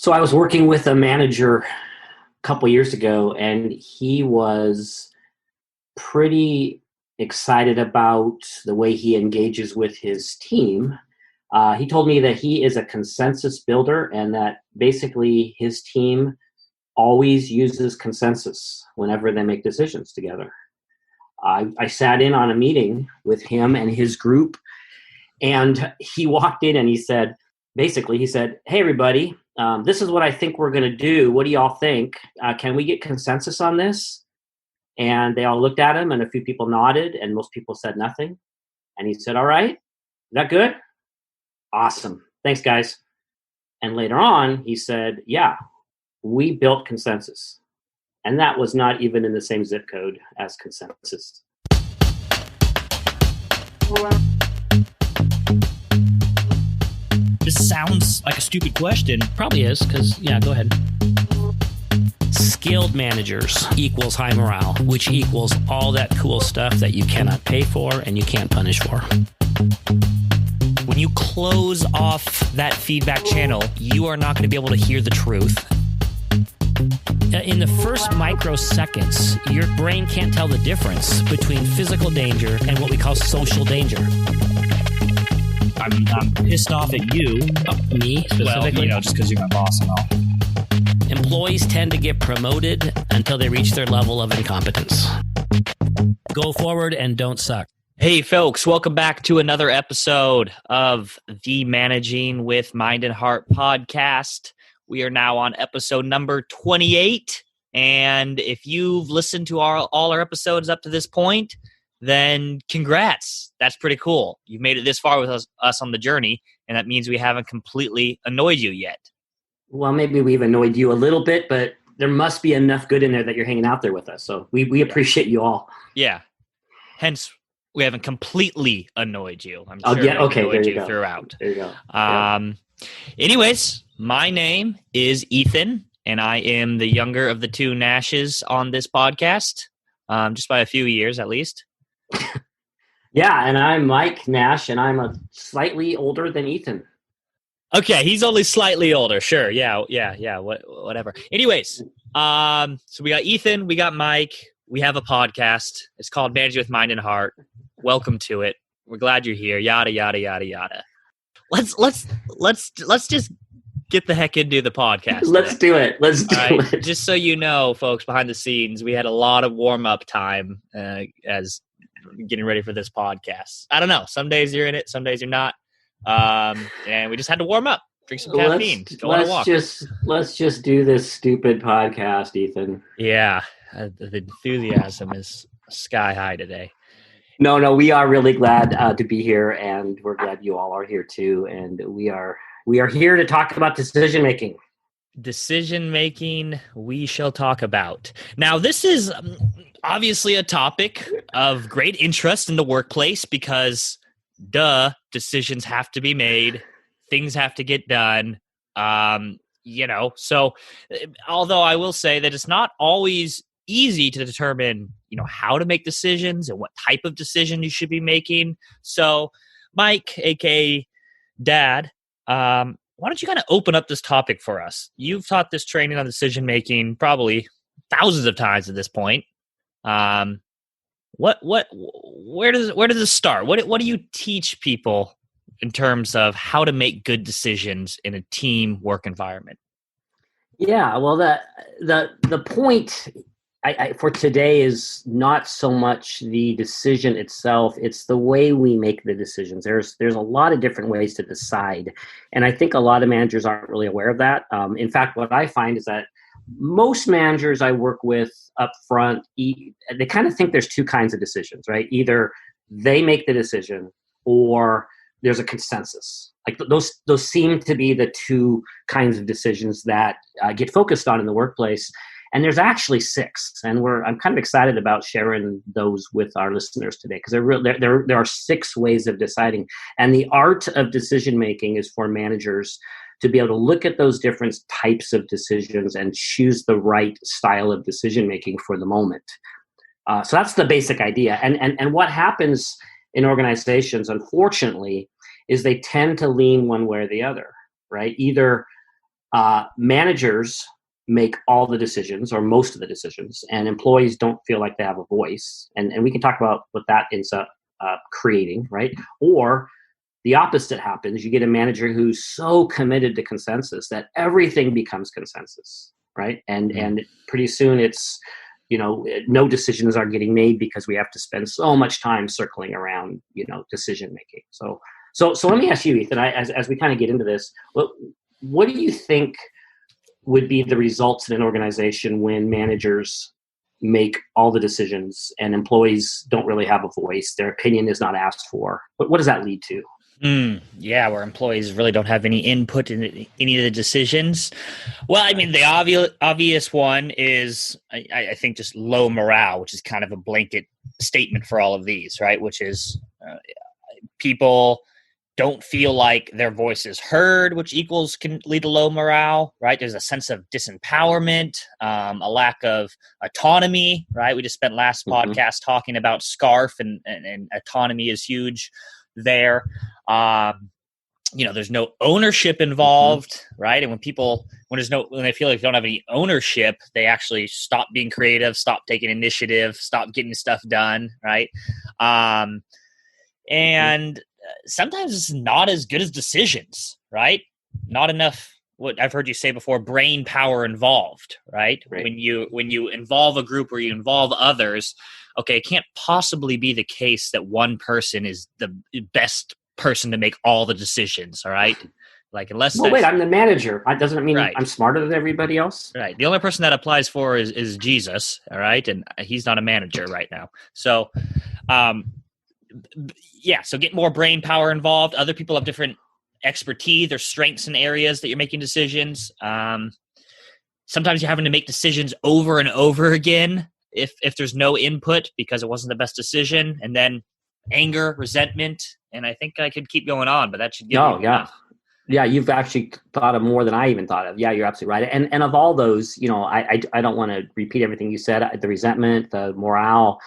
So I was working with a manager a couple years ago, and he was pretty excited about the way he engages with his team. He told me that he is a consensus builder and that basically his team always uses consensus whenever they make decisions together. I sat in on a meeting with him and his group, and he walked in and he said, hey, everybody, this is what I think we're going to do. What do y'all think? Can we get consensus on this? And they all looked at him, and a few people nodded, and most people said nothing. And he said, all right, is that good? Awesome. Thanks, guys. And later on, he said, yeah, we built consensus. And that was not even in the same zip code as consensus. This sounds like a stupid question. Probably is, because, yeah, go ahead. Skilled managers equals high morale, which equals all that cool stuff that you cannot pay for and you can't punish for. When you close off that feedback channel, you are not going to be able to hear the truth. In the first microseconds, your brain can't tell the difference between physical danger and what we call social danger. I'm pissed off at you. Me, specifically? Well, just because you're my boss and all. Employees tend to get promoted until they reach their level of incompetence. Go forward and don't suck. Hey, folks, welcome back to another episode of the Managing with Mind and Heart podcast. We are now on episode number 28. And if you've listened to all our episodes up to this point, then congrats. That's pretty cool. You've made it this far with us on the journey, and that means we haven't completely annoyed you yet. Well, maybe we've annoyed you a little bit, but there must be enough good in there that you're hanging out there with us. So we appreciate you all. Yeah. Hence, we haven't completely annoyed you. I'm Oh, sure yeah, okay, annoyed there you you go. throughout. There you go. Anyways, my name is Ethan, and I am the younger of the two Nashes on this podcast, just by a few years at least. Yeah, and I'm Mike Nash, and I'm a slightly older than Ethan. Okay, he's only slightly older. Sure, yeah, whatever. Anyways, so we got Ethan, we got Mike, we have a podcast. It's called Managing with Mind and Heart. Welcome to it. We're glad you're here. Yada yada yada yada. Let's just get the heck into the podcast. Let's do it. Let's do it. Just so you know, folks, behind the scenes, we had a lot of warm up time as getting ready for this podcast. I don't know. Some days you're in it, some days you're not. And we just had to warm up, drink some caffeine, go on a walk. Let's just do this stupid podcast, Ethan. Yeah, the enthusiasm is sky high today. No, we are really glad to be here, and we're glad you all are here too. And we are here to talk about decision making. Decision making, we shall talk about. Now, this is obviously a topic of great interest in the workplace because, decisions have to be made, things have to get done. So although I will say that it's not always easy to determine, how to make decisions and what type of decision you should be making. So, Mike, aka Dad, why don't you kind of open up this topic for us? You've taught this training on decision making probably thousands of times at this point. Where does it start? What do you teach people in terms of how to make good decisions in a team work environment? Yeah, well, the point for today is not so much the decision itself; it's the way we make the decisions. There's a lot of different ways to decide, and I think a lot of managers aren't really aware of that. In fact, what I find is that most managers I work with up front, they kind of think there's two kinds of decisions, right? Either they make the decision or there's a consensus. Like those seem to be the two kinds of decisions that get focused on in the workplace. And there's actually 6, and I'm kind of excited about sharing those with our listeners today because there are 6 ways of deciding. And the art of decision making is for managers to be able to look at those different types of decisions and choose the right style of decision making for the moment. So that's the basic idea. And what happens in organizations, unfortunately, is they tend to lean one way or the other, right? Either Managers make all the decisions or most of the decisions, and employees don't feel like they have a voice. And we can talk about what that ends up creating, right? Or the opposite happens. You get a manager who's so committed to consensus that everything becomes consensus, right? And pretty soon it's, no decisions are getting made because we have to spend so much time circling around, decision making. So let me ask you, Ethan, as we kind of get into this, what do you think would be the results in an organization when managers make all the decisions and employees don't really have a voice? Their opinion is not asked for. What does that lead to? Yeah, where employees really don't have any input in any of the decisions. Well, I mean, the obvious one is, I think, just low morale, which is kind of a blanket statement for all of these, right? Which is people don't feel like their voice is heard, which can lead to low morale, right? There's a sense of disempowerment, a lack of autonomy, right? We just spent last podcast talking about SCARF and autonomy is huge there. There's no ownership involved, right? And when they feel like they don't have any ownership, they actually stop being creative, stop taking initiative, stop getting stuff done, right? And sometimes it's not as good as decisions, right? Not enough, what I've heard you say before, brain power involved, right? When you involve a group or you involve others, okay, it can't possibly be the case that one person is the best person to make all the decisions, all right? Like, unless I'm the manager. Doesn't mean I'm smarter than everybody else. Right. The only person that applies for is Jesus, all right? And he's not a manager right now. So, so get more brain power involved. Other people have different expertise or strengths in areas that you're making decisions. Sometimes you're having to make decisions over and over again if there's no input because it wasn't the best decision. And then anger, resentment, and I think I could keep going on, but that should give you enough. Yeah, you've actually thought of more than I even thought of. Yeah, you're absolutely right. And of all those, I don't want to repeat everything you said. The resentment, the morale,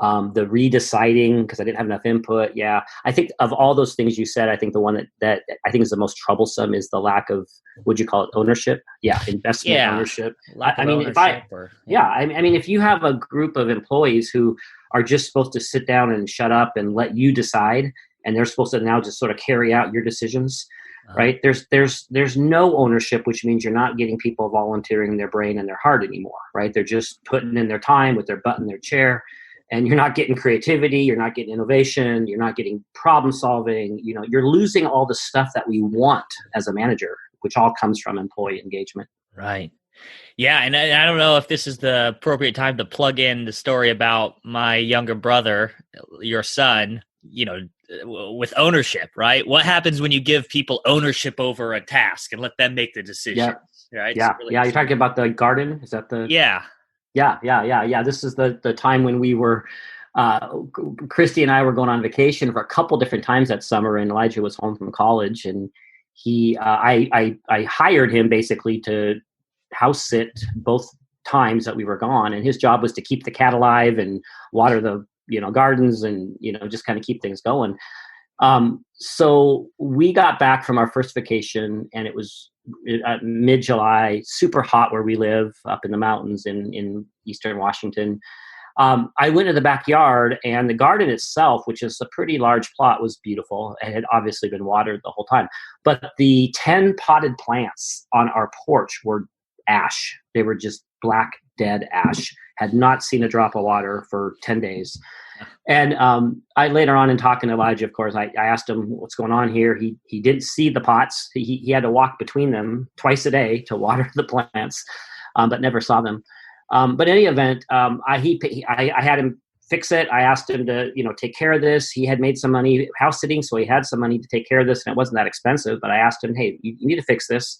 the redeciding because I didn't have enough input. Yeah, I think of all those things you said, I think the one that I think is the most troublesome is the lack of, would you call it ownership? Yeah, investment ownership. If you have a group of employees who are just supposed to sit down and shut up and let you decide, and they're supposed to now just sort of carry out your decisions. Right. There's no ownership, which means you're not getting people volunteering their brain and their heart anymore. Right. They're just putting in their time with their butt in their chair, and you're not getting creativity. You're not getting innovation. You're not getting problem solving. You're losing all the stuff that we want as a manager, which all comes from employee engagement. Right. Yeah. And I don't know if this is the appropriate time to plug in the story about my younger brother, your son, with ownership, right? What happens when you give people ownership over a task and let them make the decision? Yeah. Right? Yeah. Really You're talking about the garden. Is that the? Yeah. Yeah. This is the time when we were, Christy and I were going on vacation for a couple different times that summer, and Elijah was home from college, and I hired him basically to house sit both times that we were gone, and his job was to keep the cat alive and water the gardens and just kind of keep things going. So we got back from our first vacation, and it was mid-July, super hot where we live up in the mountains in eastern Washington. I went to the backyard, and the garden itself, which is a pretty large plot, was beautiful. It had obviously been watered the whole time, but the 10 potted plants on our porch were ash. They were just black, dead ash. Had not seen a drop of water for 10 days. And I later on in talking to Elijah, of course, I asked him what's going on here. He didn't see the pots. He had to walk between them twice a day to water the plants, but never saw them. But in any event, I had him fix it. I asked him to take care of this. He had made some money house sitting, so he had some money to take care of this, and it wasn't that expensive. But I asked him, hey, you need to fix this.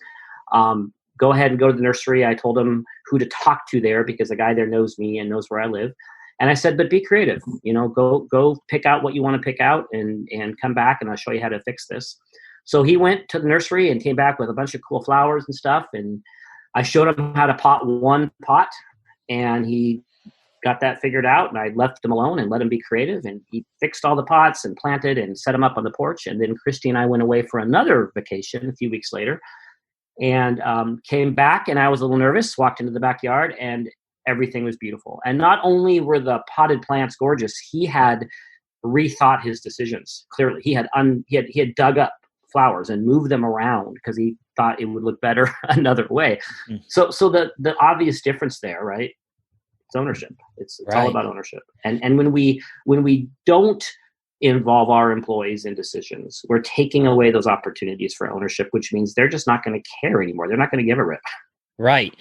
Go ahead and go to the nursery. I told him who to talk to there because the guy there knows me and knows where I live. And I said, but be creative, go pick out what you want to pick out and come back and I'll show you how to fix this. So he went to the nursery and came back with a bunch of cool flowers and stuff. And I showed him how to pot one pot, and he got that figured out, and I left him alone and let him be creative. And he fixed all the pots and planted and set them up on the porch. And then Christy and I went away for another vacation a few weeks later. and came back, and I was a little nervous, walked into the backyard, and everything was beautiful. And not only were the potted plants gorgeous, he had rethought his decisions. Clearly, he had dug up flowers and moved them around because he thought it would look better another way. So the obvious difference there, right? It's ownership. It's all about ownership. And when we don't involve our employees in decisions, we're taking away those opportunities for ownership, which means they're just not going to care anymore. They're not going to give a rip. Right.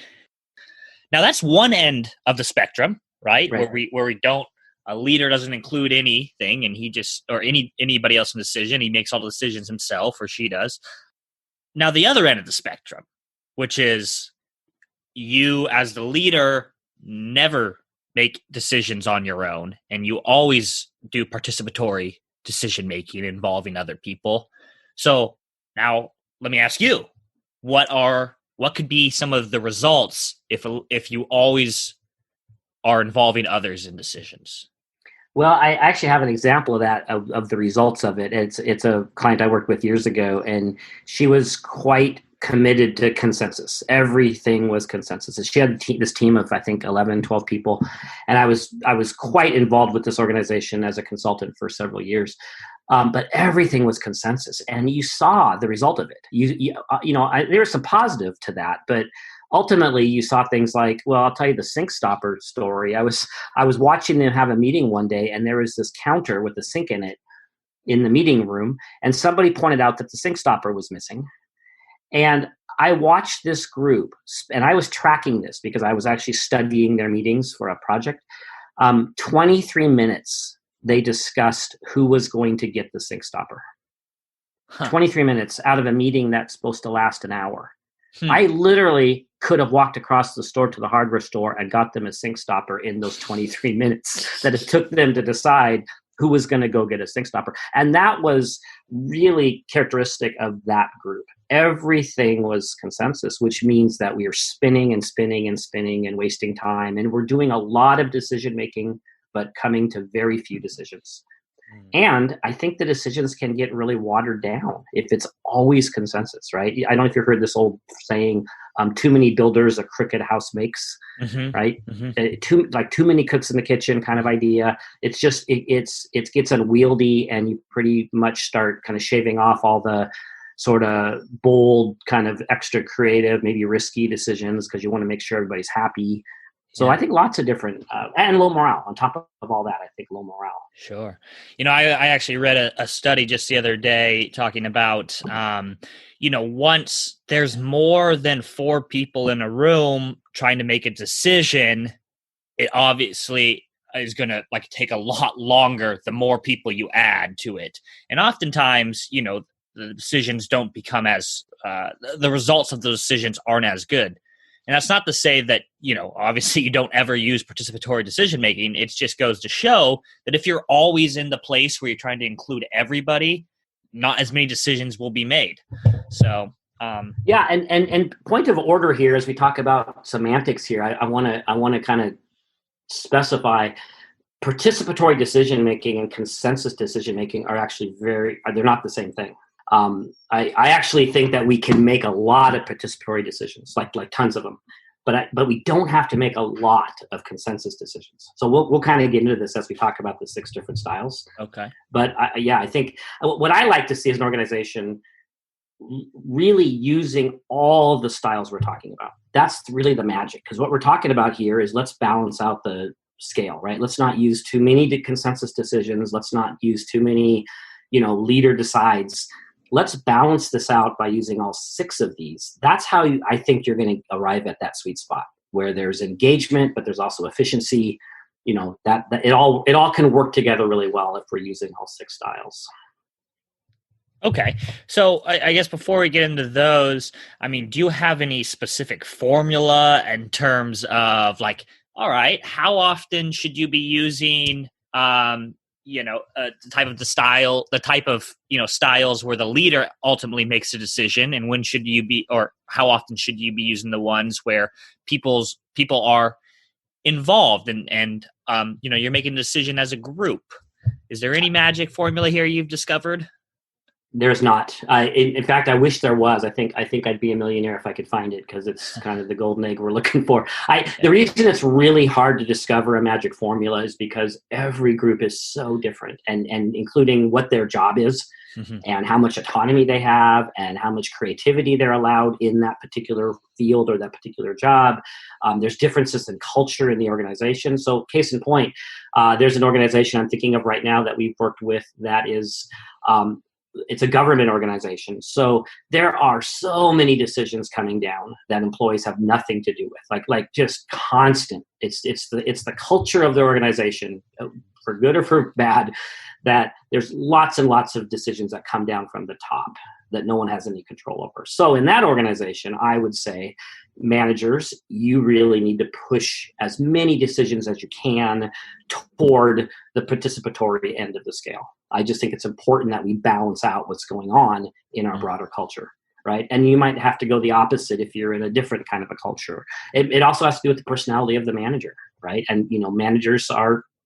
Now that's one end of the spectrum, right? Where we don't, a leader doesn't include anything, and he just, or anybody else in the decision, he makes all the decisions himself, or she does. Now the other end of the spectrum, which is you as the leader never make decisions on your own, and you always do participatory decision making involving other people. So now let me ask you, what could be some of the results if you always are involving others in decisions? Well, I actually have an example of that, of the results of it. It's a client I worked with years ago, and she was quite committed to consensus. Everything was consensus. And she had this team of, I think, 11, 12 people. And I was quite involved with this organization as a consultant for several years. But everything was consensus, and you saw the result of it. There was some positive to that, but ultimately you saw things like, well, I'll tell you the sink stopper story. I was watching them have a meeting one day, and there was this counter with a sink in it in the meeting room, and somebody pointed out that the sink stopper was missing. And I watched this group, and I was tracking this because I was actually studying their meetings for a project. 23 minutes they discussed who was going to get the sink stopper. 23 minutes out of a meeting that's supposed to last an hour. I literally could have walked across the store to the hardware store and got them a sink stopper in those 23 minutes that it took them to decide who was going to go get a sink stopper. And that was really characteristic of that group. Everything was consensus, which means that we are spinning and spinning and spinning and wasting time. And we're doing a lot of decision making, but coming to very few decisions. And I think the decisions can get really watered down if it's always consensus, right? I don't know if you've heard this old saying, too many builders a crooked house makes, right? Too many cooks in the kitchen kind of idea. It's just, it gets unwieldy, and you pretty much start kind of shaving off all the sort of bold, kind of extra creative, maybe risky decisions because you want to make sure everybody's happy. So I think lots of different, and low morale on top of all that. I think low morale. Sure. I actually read a study just the other day talking about, once there's more than 4 people in a room trying to make a decision, it obviously is going to take a lot longer the more people you add to it. And oftentimes, the decisions don't become as, the results of those decisions aren't as good. And that's not to say that, obviously you don't ever use participatory decision-making. It just goes to show that if you're always in the place where you're trying to include everybody, not as many decisions will be made. So, and point of order here, as we talk about semantics here, I want to kind of specify participatory decision-making and consensus decision-making are actually they're not the same thing. I actually think that we can make a lot of participatory decisions, like tons of them, but we don't have to make a lot of consensus decisions. So we'll kind of get into this as we talk about the 6 different styles. Okay. But I think what I like to see is an organization really using all the styles we're talking about. That's really the magic, because what we're talking about here is let's balance out the scale, right? Let's not use too many consensus decisions. Let's not use too many, leader decides. Let's balance this out by using all 6 of these. That's how I think you're going to arrive at that sweet spot where there's engagement, but there's also efficiency. That it all can work together really well if we're using all 6 styles. Okay. So I guess before we get into those, do you have any specific formula in terms of all right, how often should you be using, the type of styles where the leader ultimately makes a decision, and when should you be, or how often should you be using the ones where people are involved and you're making a decision as a group? Is there any magic formula here you've discovered? There's not. In fact, I wish there was. I think I'd be a millionaire if I could find it, because it's kind of the golden egg we're looking for. The reason it's really hard to discover a magic formula is because every group is so different, and including what their job is, and how much autonomy they have, and how much creativity they're allowed in that particular field or that particular job. There's differences in culture in the organization. So, case in point, there's an organization I'm thinking of right now that we've worked with that is. It's a government organization. So there are so many decisions coming down that employees have nothing to do with, like just constant. It's the culture of the organization, for good or for bad, that there's lots and lots of decisions that come down from the top that no one has any control over. So in that organization, I would say, managers, you really need to push as many decisions as you can toward the participatory end of the scale. I just think it's important that we balance out what's going on in our broader culture, right? And you might have to go the opposite if you're in a different kind of a culture. It also has to do with the personality of the manager, right? And, managers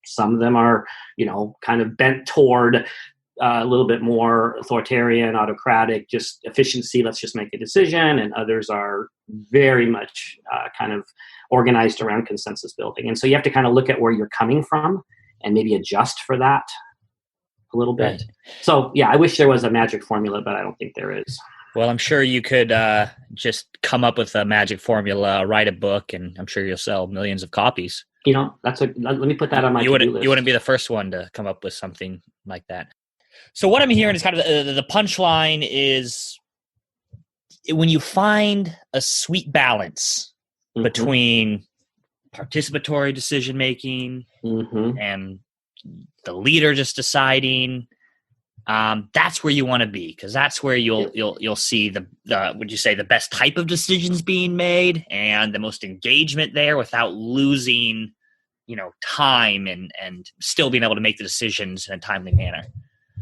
some of them are, kind of bent toward a little bit more authoritarian, autocratic, just efficiency, let's just make a decision. And others are very much kind of organized around consensus building. And so you have to kind of look at where you're coming from and maybe adjust for that a little bit. Right. So yeah, I wish there was a magic formula, but I don't think there is. Well, I'm sure you could just come up with a magic formula, write a book, and I'm sure you'll sell millions of copies. Let me put that on my to-do list. You wouldn't be the first one to come up with something like that. So what I'm hearing is kind of the punchline is when you find a sweet balance between participatory decision making and the leader just deciding, that's where you want to be, because that's where you'll see would you say the best type of decisions being made and the most engagement there without losing time and still being able to make the decisions in a timely manner.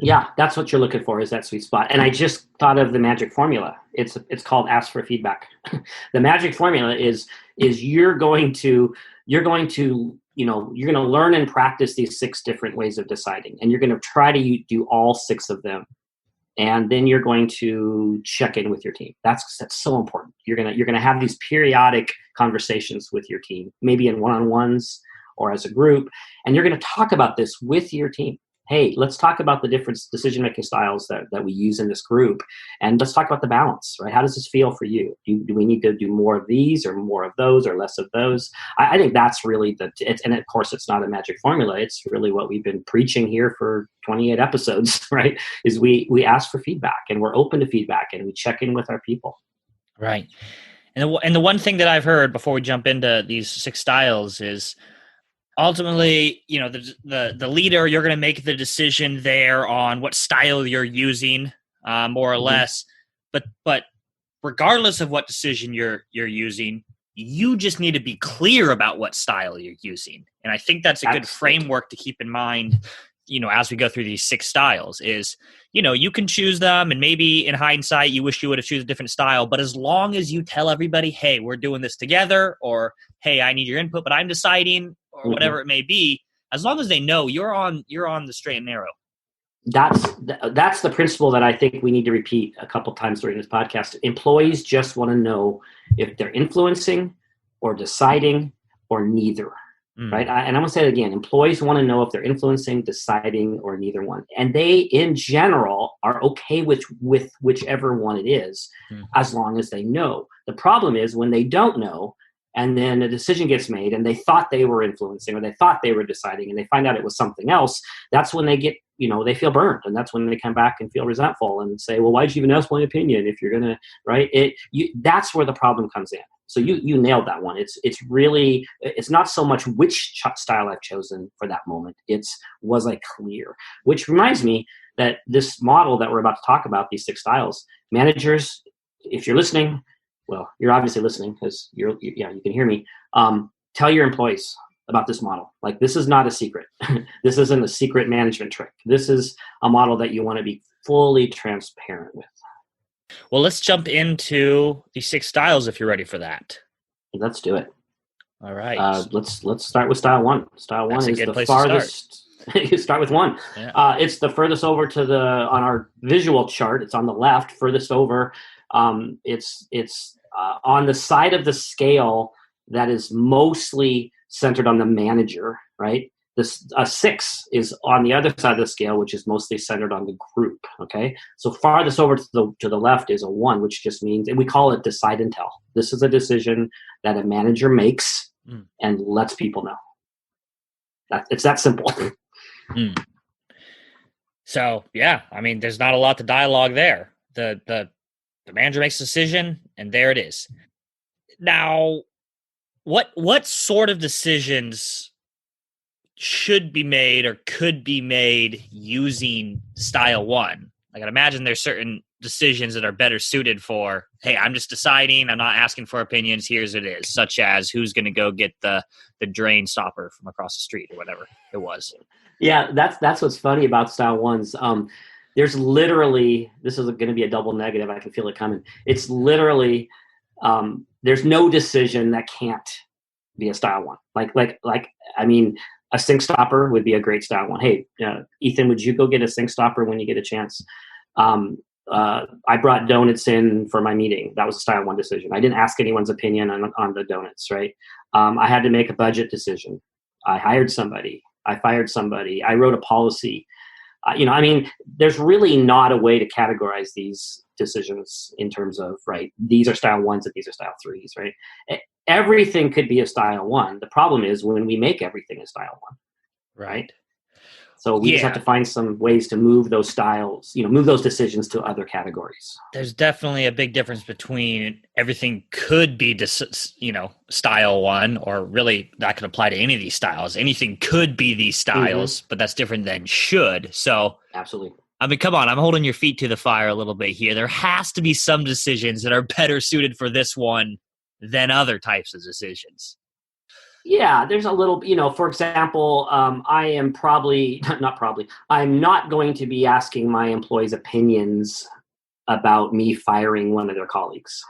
Yeah, that's what you're looking for, is that sweet spot. And I just thought of the magic formula. It's called ask for feedback. The magic formula is you're going to learn and practice these 6 different ways of deciding, and you're going to try to do all 6 of them. And then you're going to check in with your team. That's so important. You're going to have these periodic conversations with your team, maybe in one-on-ones or as a group, and you're going to talk about this with your team. Hey, let's talk about the different decision-making styles that we use in this group. And let's talk about the balance, right? How does this feel for you? Do we need to do more of these or more of those or less of those? I think that's really and of course, it's not a magic formula. It's really what we've been preaching here for 28 episodes, right? Is we ask for feedback, and we're open to feedback, and we check in with our people. Right. And the one thing that I've heard before we jump into these 6 styles is, ultimately, the leader, you're going to make the decision there on what style you're using, more or less. But regardless of what decision you're using, you just need to be clear about what style you're using. And I think that's a good framework to keep in mind, as we go through these 6 styles is, you can choose them, and maybe in hindsight, you wish you would have chosen a different style. But as long as you tell everybody, hey, we're doing this together, or hey, I need your input, but I'm deciding, or whatever it may be, as long as they know you're on the straight and narrow. That's the principle that I think we need to repeat a couple times during this podcast. Employees just want to know if they're influencing or deciding or neither. Right? And I'm going to say it again. Employees want to know if they're influencing, deciding, or neither one. And they, in general, are okay with whichever one it is, as long as they know. The problem is when they don't know, and then a decision gets made, and they thought they were influencing, or they thought they were deciding, and they find out it was something else. That's when they get, they feel burned, and that's when they come back and feel resentful and say, "Well, why'd you even ask my opinion if you're gonna?" Right? That's where the problem comes in. So you nailed that one. It's really, it's not so much which style I've chosen for that moment. Was I clear? Which reminds me that this model that we're about to talk about, these 6 styles, managers, if you're listening, well, you're obviously listening because you can hear me. Tell your employees about this model. Like, this is not a secret. This isn't a secret management trick. This is a model that you want to be fully transparent with. Well, let's jump into these 6 styles if you're ready for that. Let's do it. All right. Let's start with style 1. Style 1 is the You start with 1. Yeah. It's the furthest over on our visual chart. It's on the left, furthest over. It's on the side of the scale that is mostly centered on the manager, right? A 6 is on the other side of the scale, which is mostly centered on the group. Okay, so farthest over to the left is a 1, which just means, and we call it decide and tell. This is a decision that a manager makes and lets people know. It's that simple. So yeah, I mean, there's not a lot to dialogue there. The manager makes a decision, and there it is. Now, what sort of decisions should be made or could be made using style 1? I can imagine there's certain decisions that are better suited for, hey, I'm just deciding, I'm not asking for opinions, here's it is, such as who's going to go get the drain stopper from across the street or whatever it was. Yeah, that's what's funny about style 1s. There's literally, this is going to be a double negative, I can feel it coming. It's literally, there's no decision that can't be a style 1. Like I mean, a sink stopper would be a great style 1. Hey, Ethan, would you go get a sink stopper when you get a chance? I brought donuts in for my meeting. That was a style 1 decision. I didn't ask anyone's opinion on the donuts, right? I had to make a budget decision. I hired somebody. I fired somebody. I wrote a policy. I mean, there's really not a way to categorize these decisions in terms of, right, these are style 1s and these are style 3s, right? Everything could be a style 1. The problem is when we make everything a style 1, right? So we just have to find some ways to move those styles, move those decisions to other categories. There's definitely a big difference between everything could be, style 1, or really that could apply to any of these styles. Anything could be these styles, but that's different than should. So absolutely. I mean, come on, I'm holding your feet to the fire a little bit here. There has to be some decisions that are better suited for this one than other types of decisions. Yeah, there's a little, for example, I am I'm not going to be asking my employees' opinions about me firing one of their colleagues.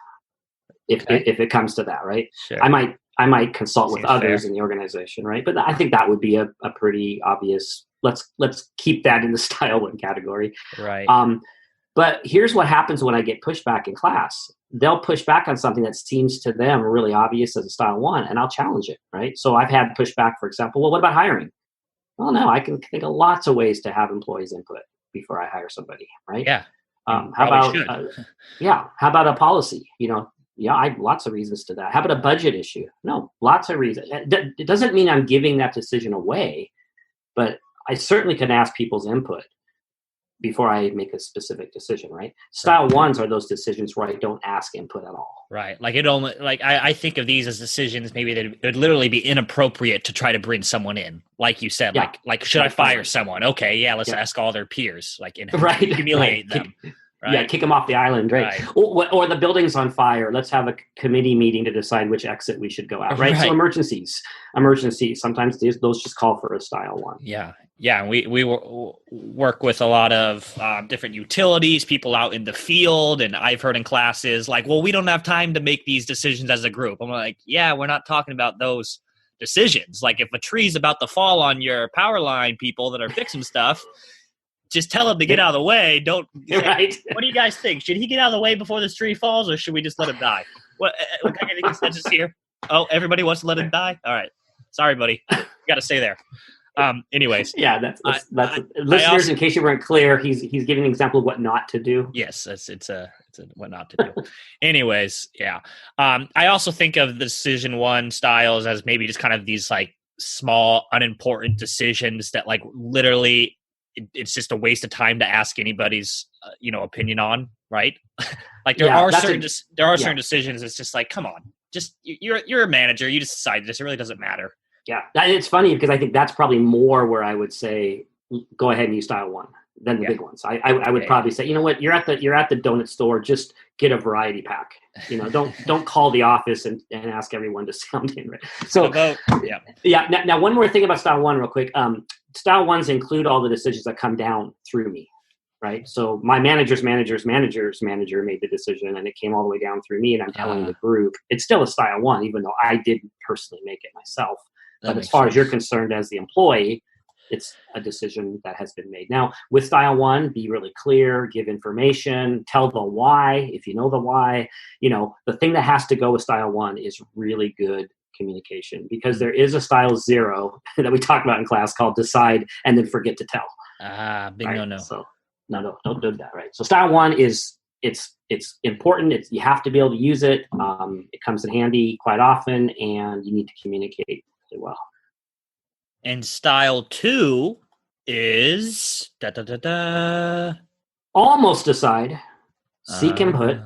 If it comes to that, right? Sure. I might consult with others fair in the organization, right? But I think that would be a pretty obvious, let's keep that in the style 1 category. Right. But here's what happens when I get pushback in class. They'll push back on something that seems to them really obvious as a style 1, and I'll challenge it, right? So I've had pushback, for example, well, what about hiring? Well, no, I can think of lots of ways to have employees input before I hire somebody, right? Yeah. How about a policy? Lots of reasons to that. How about a budget issue? No, lots of reasons. It doesn't mean I'm giving that decision away, but I certainly can ask people's input before I make a specific decision, right? Style 1s are those decisions where I don't ask input at all. Right. I think of these as decisions maybe that it would literally be inappropriate to try to bring someone in. Like you said, like should I fire someone? Okay, yeah, let's ask all their peers, humiliate them. Right. Yeah, kick them off the island, right? Or the building's on fire. Let's have a committee meeting to decide which exit we should go out, right? So emergencies. Sometimes those just call for a style 1. Yeah. And we work with a lot of different utilities, people out in the field, and I've heard in classes like, well, we don't have time to make these decisions as a group. I'm like, yeah, we're not talking about those decisions. Like if a tree's about to fall on your power line people that are fixing stuff, just tell him to get out of the way. Don't. Right. What do you guys think? Should he get out of the way before this tree falls, or should we just let him die? What kind of consensus here? Oh, everybody wants to let him die? All right. Sorry, buddy. You got to stay there. Anyways. Yeah, that's listeners. Also, in case you weren't clear, he's giving an example of what not to do. Yes, it's a what not to do. Anyways, yeah. I also think of the decision 1 styles as maybe just kind of these like small, unimportant decisions that like literally it's just a waste of time to ask anybody's opinion on, right? Like there are certain decisions. It's just like, come on, just you're a manager. You just decided this. It really doesn't matter. Yeah, it's funny because I think that's probably more where I would say go ahead and use style 1 than the big ones. I would probably say, you know what, you're at the donut store, just get a variety pack. Don't call the office and ask everyone to sound in. Right? So Now one more thing about style 1 real quick. Style 1s include all the decisions that come down through me, right? So my manager's manager made the decision and it came all the way down through me and I'm telling the group, it's still a style 1, even though I didn't personally make it myself. But as far as you're concerned as the employee, it's a decision that has been made. Now, with style one, be really clear, give information, tell the why. If you know the why, the thing that has to go with style one is really good communication, because there is a style zero that we talked about in class called decide and then forget to tell. Big right? no. So no, don't do that. Right. So style one is it's important. You have to be able to use it. It comes in handy quite often, and you need to communicate really well. And style two is almost decide, seek input,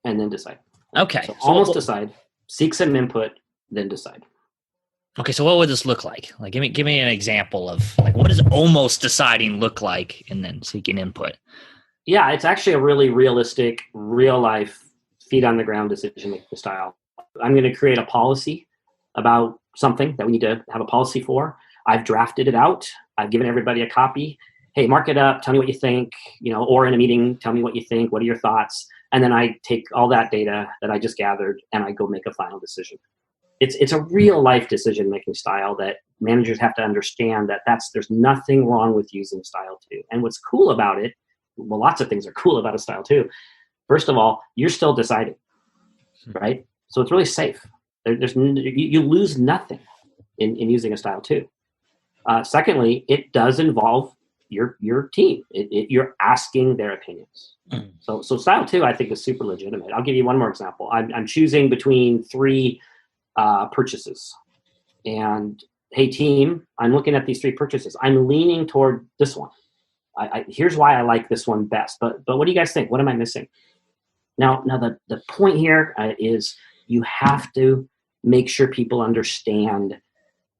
and then decide. Okay. So almost decide, seek some input, then decide. Okay, so what would this look like? Like, give me an example of like what does almost deciding look like, and then seeking input. Yeah, it's actually a really realistic, real life, feet on the ground decision making style. I'm going to create a policy about something that we need to have a policy for. I've drafted it out. I've given everybody a copy. Hey, mark it up. Tell me what you think. Or in a meeting, tell me what you think. What are your thoughts? And then I take all that data that I just gathered and I go make a final decision. It's a real life decision making style that managers have to understand that there's nothing wrong with using style two. And what's cool about it, well, lots of things are cool about a style two. First of all, you're still deciding, right? So it's really safe. You lose nothing in using a style two. Secondly, it does involve your team. You're asking their opinions. So style two, I think, is super legitimate. I'll give you one more example. I'm choosing between three purchases, and hey team, I'm looking at these three purchases. I'm leaning toward this one. Here's why I like this one best. But what do you guys think? What am I missing? Now the point here is you have to make sure people understand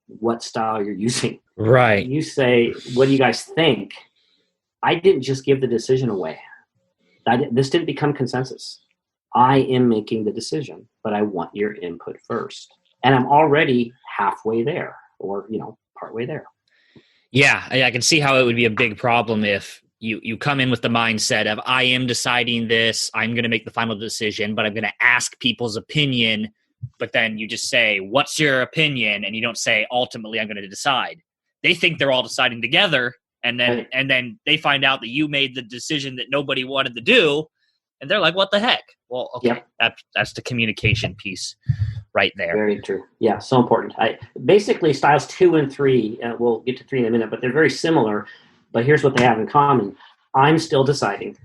what style you're using. Right. You say, what do you guys think? I didn't just give the decision away. This didn't become consensus. I am making the decision, but I want your input first. And I'm already halfway there, or, partway there. Yeah, I can see how it would be a big problem if you come in with the mindset of, I am deciding this, I'm going to make the final decision, but I'm going to ask people's opinion. But then you just say, what's your opinion? And you don't say, ultimately, I'm going to decide. They think they're all deciding together. And then they find out that you made the decision that nobody wanted to do. And they're like, what the heck? Well, okay, yep. That's the communication piece right there. Very true. Yeah, so important. Basically, styles 2 and 3, we'll get to 3 in a minute, but they're very similar. But here's what they have in common. I'm still deciding,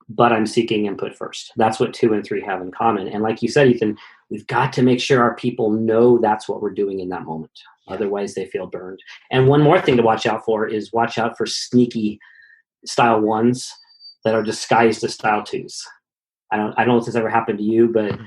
but I'm seeking input first. That's what 2 and 3 have in common. And like you said, Ethan, we've got to make sure our people know that's what we're doing in that moment. Otherwise, they feel burned. And one more thing to watch out for is watch out for sneaky style 1s that are disguised as style 2s. I don't know if this ever happened to you, but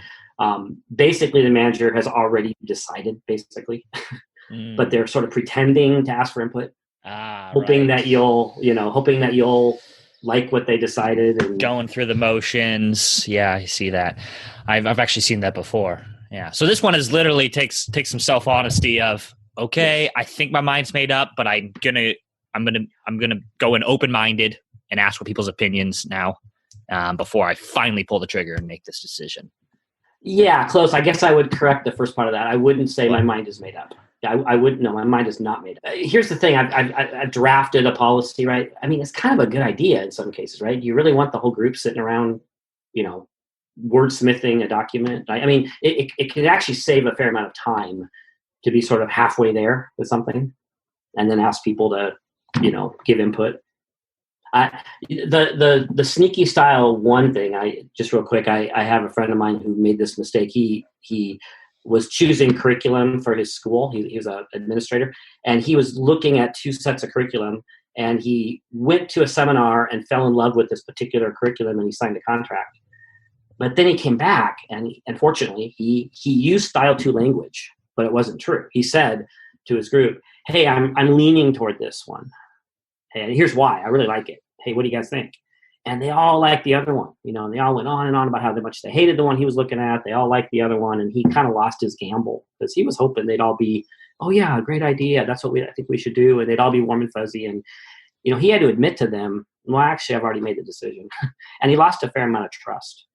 basically the manager has already decided, but they're sort of pretending to ask for input, hoping that you'll like what they decided, and going through the motions. Yeah, I see that. I've actually seen that before. Yeah. So this one is literally takes some self-honesty of, okay, I think my mind's made up, but I'm gonna go in open-minded and ask for people's opinions now before I finally pull the trigger and make this decision. Yeah, close. I guess I would correct the first part of that. I wouldn't say my mind is made up. I wouldn't. No, my mind is not made up. Here's the thing. I've drafted a policy, right? I mean, it's kind of a good idea in some cases, right? You really want the whole group sitting around, wordsmithing a document. I mean, it can actually save a fair amount of time to be sort of halfway there with something and then ask people to, give input. The sneaky style 1 thing, just real quick, I have a friend of mine who made this mistake. He was choosing curriculum for his school. He was an administrator, and he was looking at 2 sets of curriculum, and he went to a seminar and fell in love with this particular curriculum, and he signed a contract. But then he came back, and unfortunately, he used style 2 language, but it wasn't true. He said to his group, hey, I'm leaning toward this one. Hey, here's why. I really like it. Hey, what do you guys think? And they all liked the other one, and they all went on and on about how much they hated the one he was looking at. They all liked the other one, and he kind of lost his gamble because he was hoping they'd all be, oh yeah, great idea. That's what I think we should do. And they'd all be warm and fuzzy. And, he had to admit to them, well, actually, I've already made the decision. And he lost a fair amount of trust.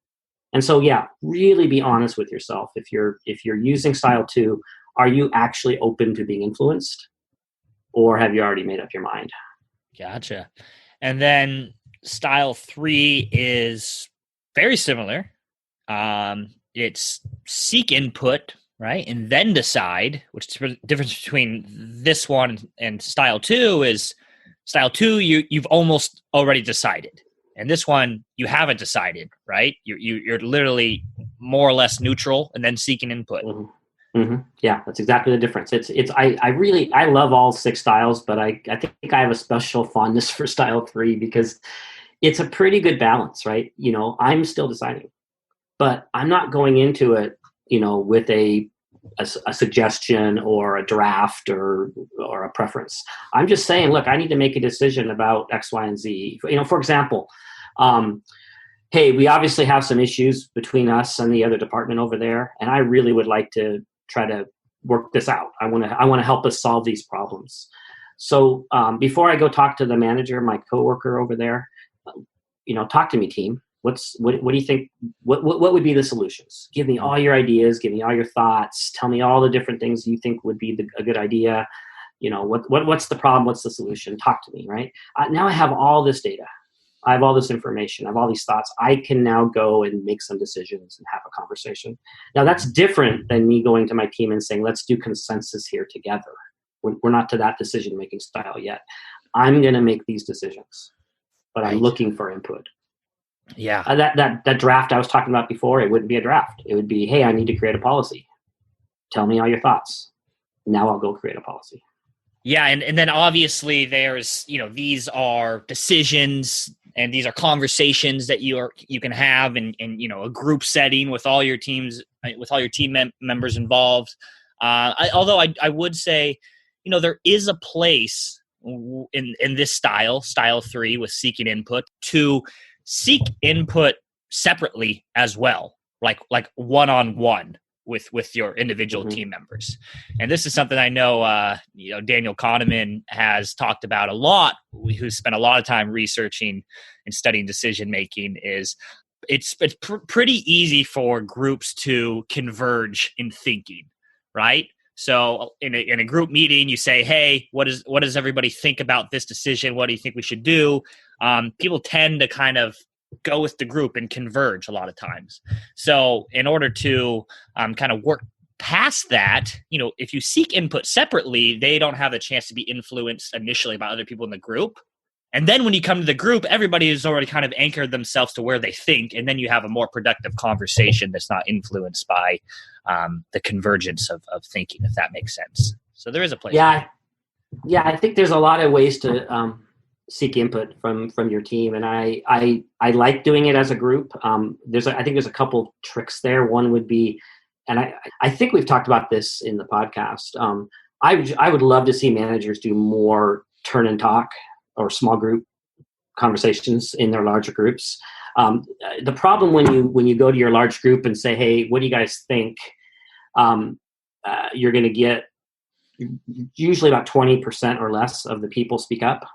And so, yeah, really be honest with yourself. If you're using style 2, are you actually open to being influenced? or have you already made up your mind? Gotcha. And then style 3 is very similar. It's seek input, right? And then decide, which is the difference between this one and style 2 is style 2, you've almost already decided. And this one, you haven't decided, right? You're literally more or less neutral and then seeking input. Mm-hmm. Mm-hmm. Yeah, that's exactly the difference. I love all 6 styles, but I think I have a special fondness for style 3 because it's a pretty good balance, right? I'm still deciding, but I'm not going into it, with a suggestion or a draft or a preference. I'm just saying, look, I need to make a decision about X, Y, and Z. For example, hey, we obviously have some issues between us and the other department over there, and I really would like to try to work this out. I want to help us solve these problems. So before I go talk to the manager, my coworker over there, talk to me, team. What do you think? What would be the solutions? Give me all your ideas. Give me all your thoughts. Tell me all the different things you think would be a good idea. What's the problem? What's the solution? Talk to me, right? Now I have all this data. I have all this information. I have all these thoughts. I can now go and make some decisions and have a conversation. Now that's different than me going to my team and saying, let's do consensus here together. We're not to that decision-making style yet. I'm going to make these decisions, but I'm looking for input. Yeah. That draft I was talking about before, it wouldn't be a draft. It would be, hey, I need to create a policy. Tell me all your thoughts. Now I'll go create a policy. Yeah. And then obviously there's, these are decisions and these are conversations that you can have in a group setting with all your teams, with all your team members involved. Although I would say, there is a place in this style 3 with seeking input to seek input separately as well, like one-on-one with your individual team members. And this is something I know, Daniel Kahneman has talked about a lot, who's spent a lot of time researching and studying decision-making. It's pretty easy for groups to converge in thinking, right? So in a group meeting, you say, hey, what does everybody think about this decision? What do you think we should do? People tend to kind of go with the group and converge a lot of times. So in order to kind of work past that, if you seek input separately, they don't have the chance to be influenced initially by other people in the group. And then when you come to the group, everybody has already kind of anchored themselves to where they think, and then you have a more productive conversation that's not influenced by the convergence of thinking, if that makes sense. So there is a place. Yeah, I think there's a lot of ways to seek input from your team, and I like doing it as a group. I think there's a couple tricks there. One would be, and I think we've talked about this in the podcast. I would love to see managers do more turn and talk or small group conversations in their larger groups. The problem when you go to your large group and say, hey, what do you guys think? You're going to get usually about 20% or less of the people speak up,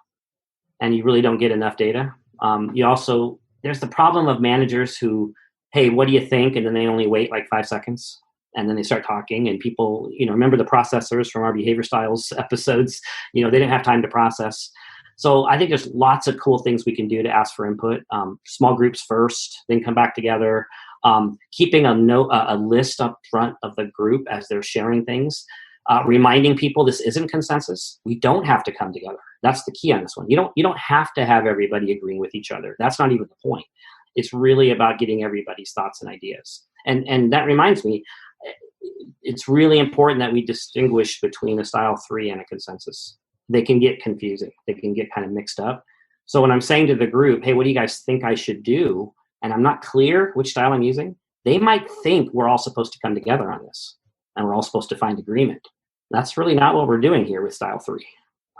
and you really don't get enough data. There's the problem of managers who, hey, what do you think? And then they only wait like 5 seconds. And then they start talking, and people, remember the processors from our behavior styles episodes, they didn't have time to process. So I think there's lots of cool things we can do to ask for input. Small groups first, then come back together. Keeping a list up front of the group as they're sharing things. Reminding people this isn't consensus. We don't have to come together. That's the key on this one. You don't have to have everybody agreeing with each other. That's not even the point. It's really about getting everybody's thoughts and ideas. And that reminds me, it's really important that we distinguish between a style 3 and a consensus. They can get confusing. They can get kind of mixed up. So when I'm saying to the group, hey, what do you guys think I should do? And I'm not clear which style I'm using, they might think we're all supposed to come together on this and we're all supposed to find agreement. That's really not what we're doing here with style 3.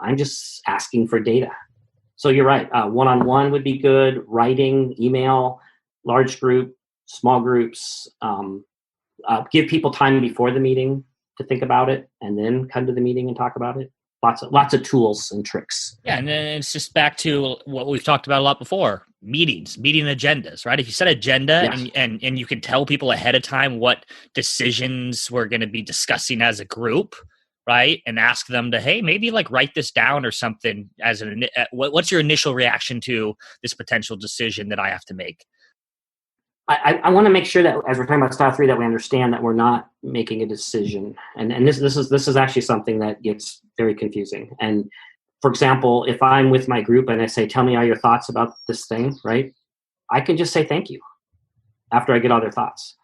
I'm just asking for data. So you're right. One-on-one would be good. Writing, email, large group, small groups. Give people time before the meeting to think about it and then come to the meeting and talk about it. Lots of tools and tricks. Yeah, and then it's just back to what we've talked about a lot before: meeting agendas, right? If you set agenda, yes, and you can tell people ahead of time what decisions we're going to be discussing as a group, right? And ask them to, hey, maybe like write this down or something as what's your initial reaction to this potential decision that I have to make? I want to make sure that as we're talking about style 3, that we understand that we're not making a decision. And this is actually something that gets very confusing. And for example, if I'm with my group and I say, tell me all your thoughts about this thing, right? I can just say thank you after I get all their thoughts.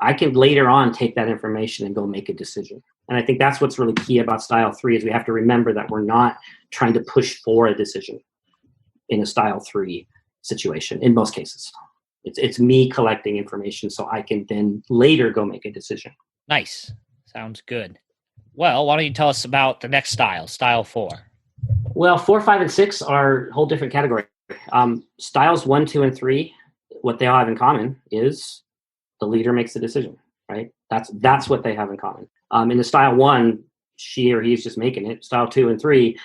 I can later on take that information and go make a decision. And I think that's what's really key about style 3 is we have to remember that we're not trying to push for a decision in a style 3 situation in most cases. It's me collecting information so I can then later go make a decision. Nice. Sounds good. Well, why don't you tell us about the next style, style 4? Well, 4, 5, and 6 are a whole different category. Styles 1, 2, and 3, what they all have in common is the leader makes the decision, right? That's what they have in common. In the style 1, she or he's just making it. Style 2 and 3,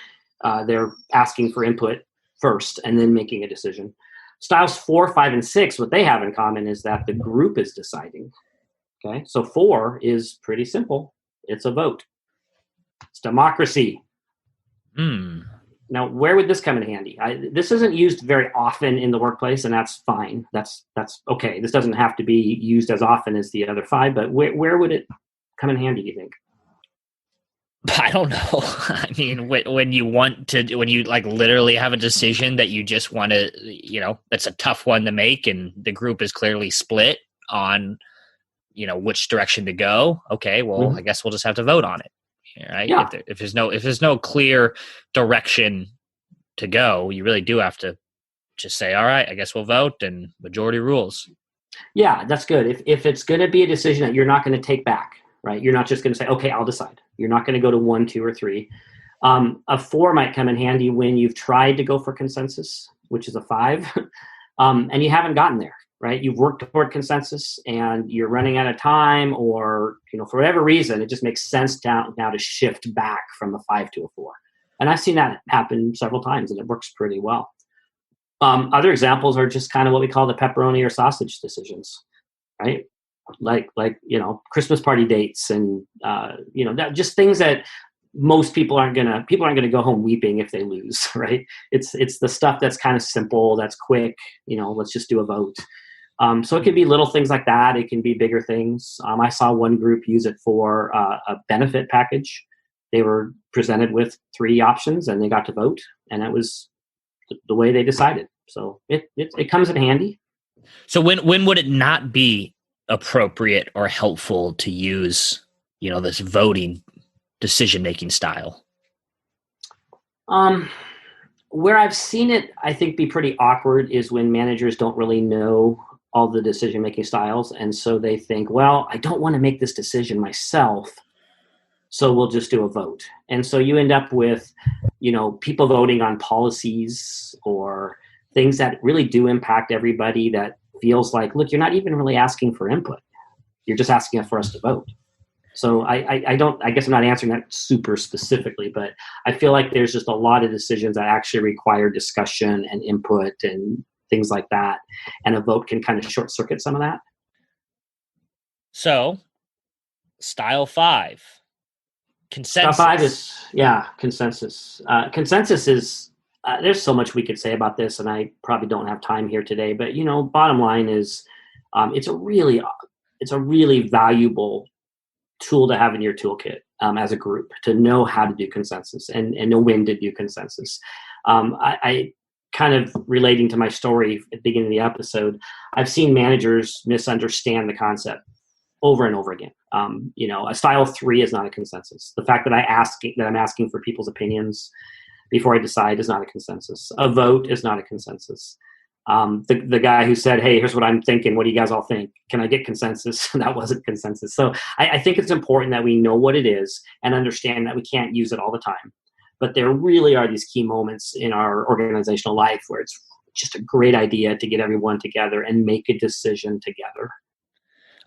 they're asking for input first and then making a decision. Styles 4, 5, and 6, what they have in common is that the group is deciding. Okay, so 4 is pretty simple. It's a vote. It's democracy. Now, where would this come in handy? This isn't used very often in the workplace, and that's fine. That's okay. This doesn't have to be used as often as the other 5, but where would it come in handy, do you think? I don't know. I mean, when you like literally have a decision that you just want to, that's a tough one to make, and the group is clearly split on, which direction to go. Okay, well, I guess we'll just have to vote on it, right? Yeah. If there's no clear direction to go, you really do have to just say, all right, I guess we'll vote, and majority rules. Yeah, that's good. If it's going to be a decision that you're not going to take back, right? You're not just going to say, okay, I'll decide. You're not going to go to 1, 2, or 3. A 4 might come in handy when you've tried to go for consensus, which is a 5, and you haven't gotten there, right? You've worked toward consensus and you're running out of time, or, for whatever reason, it just makes sense now to shift back from a 5 to a 4. And I've seen that happen several times, and it works pretty well. Other examples are just kind of what we call the pepperoni or sausage decisions, right? Like Christmas party dates and just things that most people aren't gonna go home weeping if they lose, right? It's the stuff that's kind of simple, that's quick, let's just do a vote. So it could be little things like that. It can be bigger things. I saw one group use it for a benefit package. They were presented with 3 options and they got to vote, and that was the way they decided. So it comes in handy. So when would it not be appropriate or helpful to use, this voting decision-making style? Where I've seen it, I think, be pretty awkward is when managers don't really know all the decision-making styles. And so they think, well, I don't want to make this decision myself, so we'll just do a vote. And so you end up with, people voting on policies or things that really do impact everybody, that feels like, look, you're not even really asking for input. You're just asking for us to vote. So I guess I'm not answering that super specifically, but I feel like there's just a lot of decisions that actually require discussion and input and things like that. And a vote can kind of short circuit some of that. So style 5, consensus. Style 5 is, consensus. Consensus is, there's so much we could say about this, and I probably don't have time here today, but bottom line is, it's a really valuable tool to have in your toolkit as a group, to know how to do consensus and know when to do consensus. I kind of relating to my story at the beginning of the episode, I've seen managers misunderstand the concept over and over again. A style 3 is not a consensus. The fact that I'm asking for people's opinions before I decide is not a consensus. A vote is not a consensus. The guy who said, hey, here's what I'm thinking, what do you guys all think? Can I get consensus? That wasn't consensus. So I think it's important that we know what it is and understand that we can't use it all the time. But there really are these key moments in our organizational life where it's just a great idea to get everyone together and make a decision together.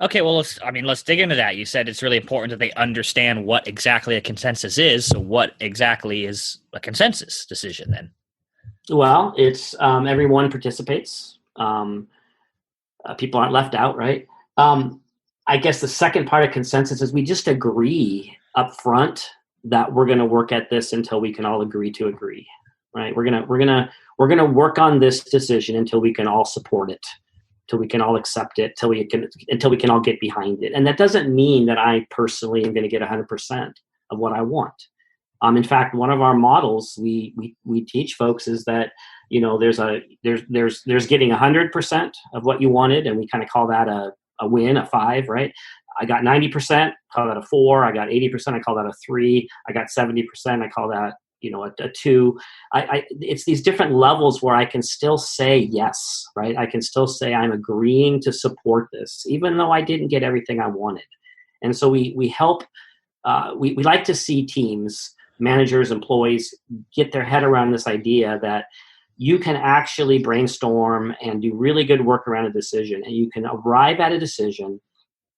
Okay, well, let's dig into that. You said it's really important that they understand what exactly a consensus is. So what exactly is a consensus decision then? Well, it's everyone participates. People aren't left out, right? I guess the second part of consensus is we just agree up front that we're going to work at this until we can all agree to agree, right? We're going to work on this decision until we can all support it, till we can all accept it, until we can all get behind it. And that doesn't mean that I personally am going to get 100% of what I want. In fact, one of our models we teach folks is that, there's getting 100% of what you wanted, and we kind of call that a win, a 5, right? I got 90%, call that a 4. I got 80%, I call that a 3. I got 70%, I call that, a 2. It's these different levels where I can still say yes, right? I can still say I'm agreeing to support this, even though I didn't get everything I wanted. And so we help, we like to see teams, managers, employees get their head around this idea that you can actually brainstorm and do really good work around a decision, and you can arrive at a decision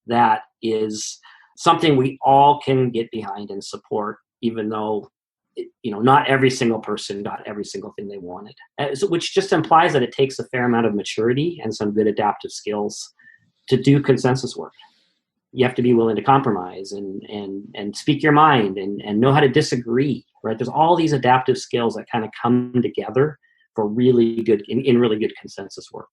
that is something we all can get behind and support, even though not every single person got every single thing they wanted, which just implies that it takes a fair amount of maturity and some good adaptive skills to do consensus work. You have to be willing to compromise and speak your mind and know how to disagree, right? There's all these adaptive skills that kind of come together for really good in really good consensus work.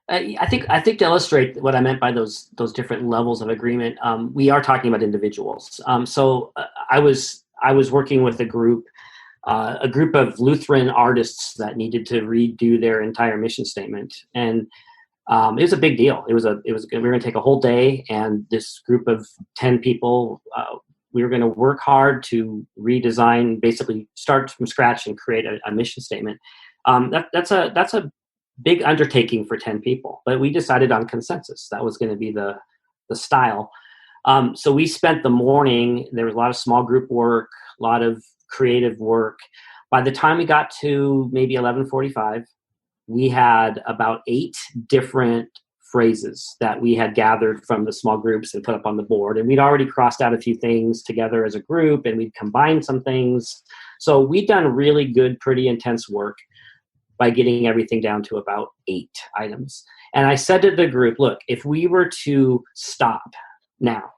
I think to illustrate what I meant by those different levels of agreement, we are talking about individuals. So I was working with a group of Lutheran artists that needed to redo their entire mission statement, and it was a big deal. We were going to take a whole day, and this group of 10 people, we were going to work hard to redesign, basically start from scratch and create a mission statement. That's a big undertaking for 10 people, but we decided on consensus. That was going to be the style. So we spent the morning, there was a lot of small group work, a lot of creative work. By the time we got to maybe 11:45, we had about 8 different phrases that we had gathered from the small groups and put up on the board. And we'd already crossed out a few things together as a group, and we'd combined some things. So we'd done really good, pretty intense work by getting everything down to about 8 items. And I said to the group, look, if we were to stop now,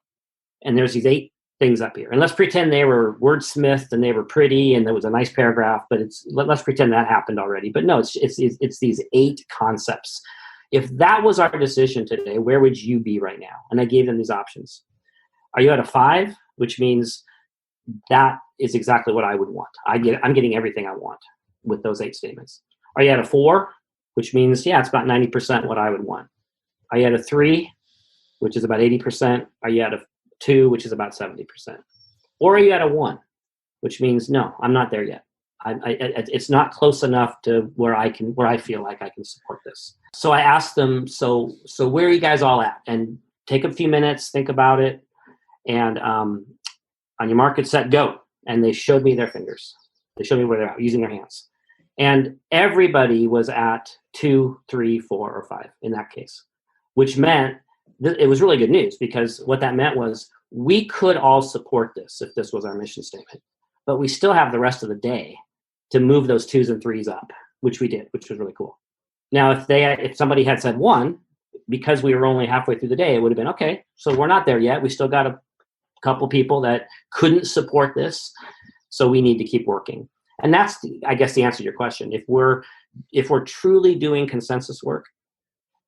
and there's these 8 things up here, and let's pretend they were wordsmithed and they were pretty and there was a nice paragraph, but let's pretend that happened already. But no, it's these 8 concepts. If that was our decision today, where would you be right now? And I gave them these options. Are you at a 5, which means that is exactly what I would want. I'm getting everything I want with those 8 statements. Are you at a 4, which means, it's about 90% what I would want. Are you at a 3, which is about 80%? Are you at a 2, which is about 70%? Or are you at a 1, which means, no, I'm not there yet. It's not close enough to where I feel like I can support this. So I asked them, so where are you guys all at? And take a few minutes, think about it, and on your mark, get set, go. And they showed me their fingers. They showed me where they're at, using their hands. And everybody was at 2, 3, 4, or 5 in that case, which meant it was really good news, because what that meant was we could all support this if this was our mission statement, but we still have the rest of the day to move those 2s and 3s up, which we did, which was really cool. Now, if somebody had said 1, because we were only halfway through the day, it would have been, okay, so we're not there yet. We still got a couple people that couldn't support this, so we need to keep working. And that's, I guess, the answer to your question. If we're truly doing consensus work,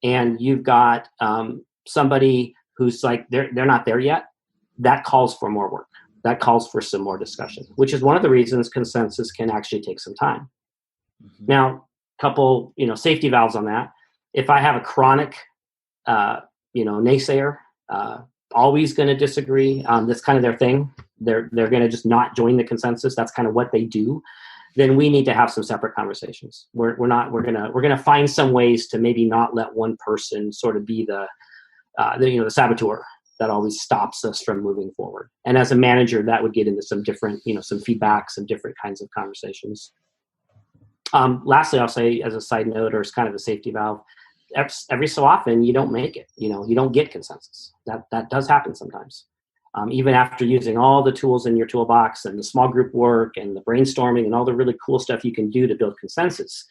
and you've got somebody who's like they're not there yet, that calls for more work. That calls for some more discussion, which is one of the reasons consensus can actually take some time. Mm-hmm. Now, couple safety valves on that. If I have a chronic naysayer, always going to disagree, that's kind of their thing. They're going to just not join the consensus. That's kind of what they do. Then we need to have some separate conversations. We're going to find some ways to maybe not let one person sort of be the saboteur that always stops us from moving forward. And as a manager, that would get into some different, some feedback, some different kinds of conversations. Lastly, I'll say as a side note, or as kind of a safety valve, every so often you don't make it. You don't get consensus. That does happen sometimes. Even after using all the tools in your toolbox and the small group work and the brainstorming and all the really cool stuff you can do to build consensus,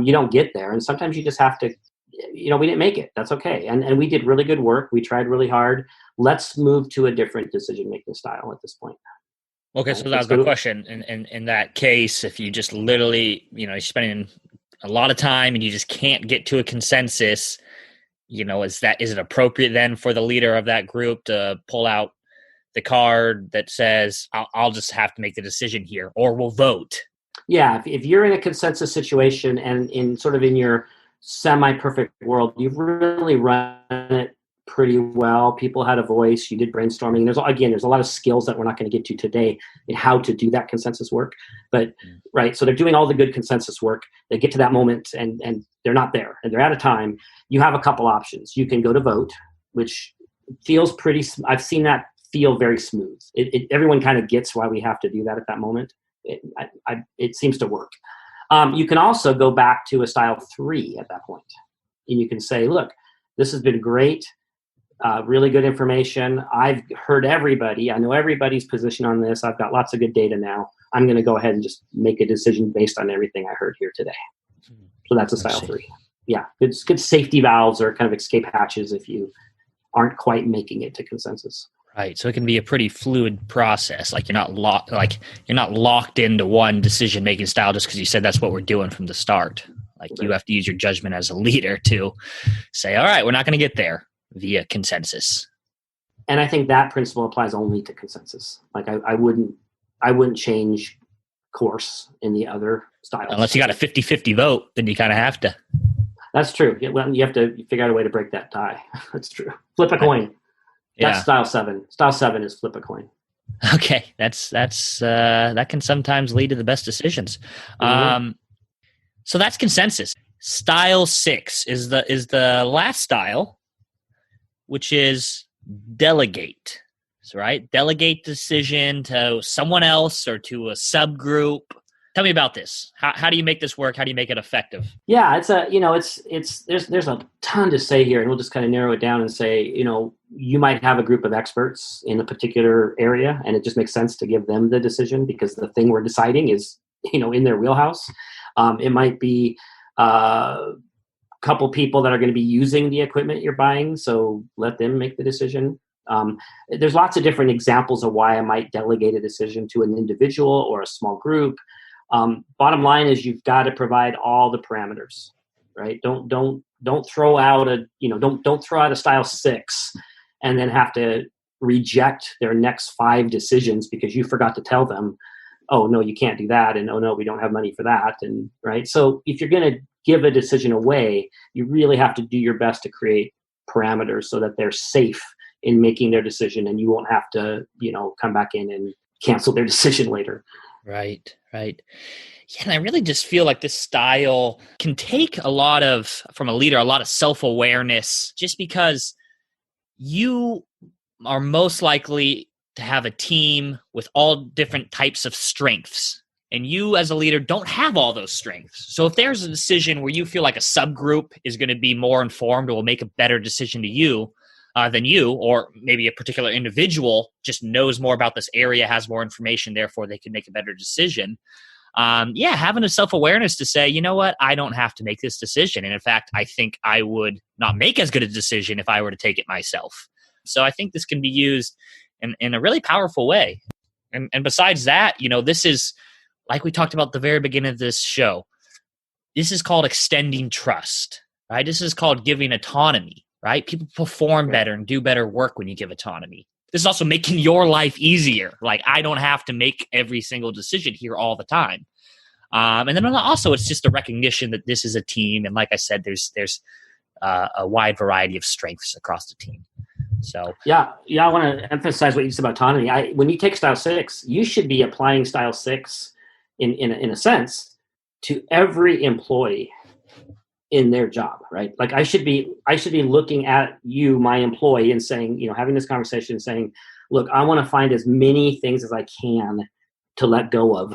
you don't get there. And sometimes you just have to, we didn't make it. That's okay. And we did really good work. We tried really hard. Let's move to a different decision-making style at this point. Okay, so that was my question. In that case, if you just literally, you're spending a lot of time and you just can't get to a consensus, is it appropriate then for the leader of that group to pull out the card that says, I'll just have to make the decision here, or we'll vote? Yeah, if you're in a consensus situation and in your semi-perfect world, you've really run it pretty well. People had a voice. You did brainstorming. There's a lot of skills that we're not going to get to today in how to do that consensus work. But right, so they're doing all the good consensus work. They get to that moment and they're not there and they're out of time. You have a couple options. You can go to vote, which feels pretty. I've seen that feel very smooth. Everyone kind of gets why we have to do that at that moment. It seems to work. You can also go back to a style 3 at that point, and you can say, look, this has been great. Really good information. I've heard everybody. I know everybody's position on this. I've got lots of good data now. I'm going to go ahead and just make a decision based on everything I heard here today. So that's a style 3. Yeah, good safety valves or kind of escape hatches if you aren't quite making it to consensus. Right. So it can be a pretty fluid process. Like you're not locked into one decision-making style just because you said that's what we're doing from the start. Like you have to use your judgment as a leader to say, all right, we're not going to get there via consensus. And I think that principle applies only to consensus. Like I wouldn't change course in the other styles. Unless you got a 50-50 vote, then you kind of have to. That's true. Well, you have to figure out a way to break that tie. That's true. Flip a coin. That's style 7. Style 7 is flip a coin. Okay. That can sometimes lead to the best decisions. Mm-hmm. So that's consensus. Style 6 is the last style, which is delegate. So, right? Delegate decision to someone else or to a subgroup. Tell me about this. How do you make this work? How do you make it effective? Yeah, there's a ton to say here, and we'll just kind of narrow it down and say, you might have a group of experts in a particular area, and it just makes sense to give them the decision because the thing we're deciding is, in their wheelhouse. It might be a couple people that are going to be using the equipment you're buying, so let them make the decision. There's lots of different examples of why I might delegate a decision to an individual or a small group. Bottom line is you've got to provide all the parameters, right? Don't throw out don't throw out a style 6 and then have to reject their next 5 decisions because you forgot to tell them, oh no, you can't do that, and oh no, we don't have money for that, and right. So if you're going to give a decision away, you really have to do your best to create parameters so that they're safe in making their decision, and you won't have to come back in and cancel their decision later. Right. Yeah, and I really just feel like this style can take from a leader, a lot of self-awareness, just because you are most likely to have a team with all different types of strengths. And you as a leader don't have all those strengths. So if there's a decision where you feel like a subgroup is going to be more informed or will make a better decision to you, than you, or maybe a particular individual just knows more about this area, has more information, therefore they can make a better decision. Having a self-awareness to say, you know what, I don't have to make this decision. And in fact, I think I would not make as good a decision if I were to take it myself. So I think this can be used in a really powerful way. And besides that, this is, like we talked about at the very beginning of this show, this is called extending trust, right? This is called giving autonomy. Right? People perform better and do better work when you give autonomy. This is also making your life easier. Like I don't have to make every single decision here all the time. And then also it's just a recognition that this is a team. And like I said, there's a wide variety of strengths across the team. So yeah, I want to emphasize what you said about autonomy. When you take style 6, you should be applying style 6 in a sense to every employee in their job, right? Like I should be looking at you, my employee, and saying, having this conversation and saying, look, I want to find as many things as I can to let go of,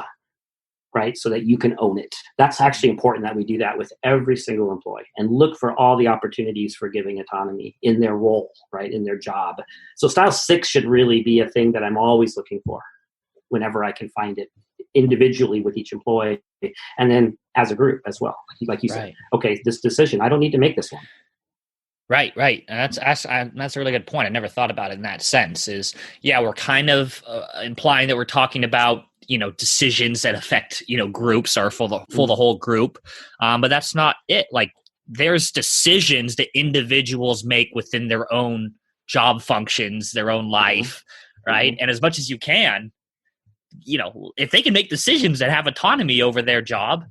right? So that you can own it. That's actually important that we do that with every single employee and look for all the opportunities for giving autonomy in their role, right? In their job. So style 6 should really be a thing that I'm always looking for whenever I can find it, individually with each employee and then as a group as well. Like you said, okay, this decision, I don't need to make this one. Right, right. And that's a really good point. I never thought about it in that sense. We're kind of implying that we're talking about decisions that affect groups or for the whole group, but that's not it. Like there's decisions that individuals make within their own job functions, their own life, right? And as much as you can, if they can make decisions that have autonomy over their job,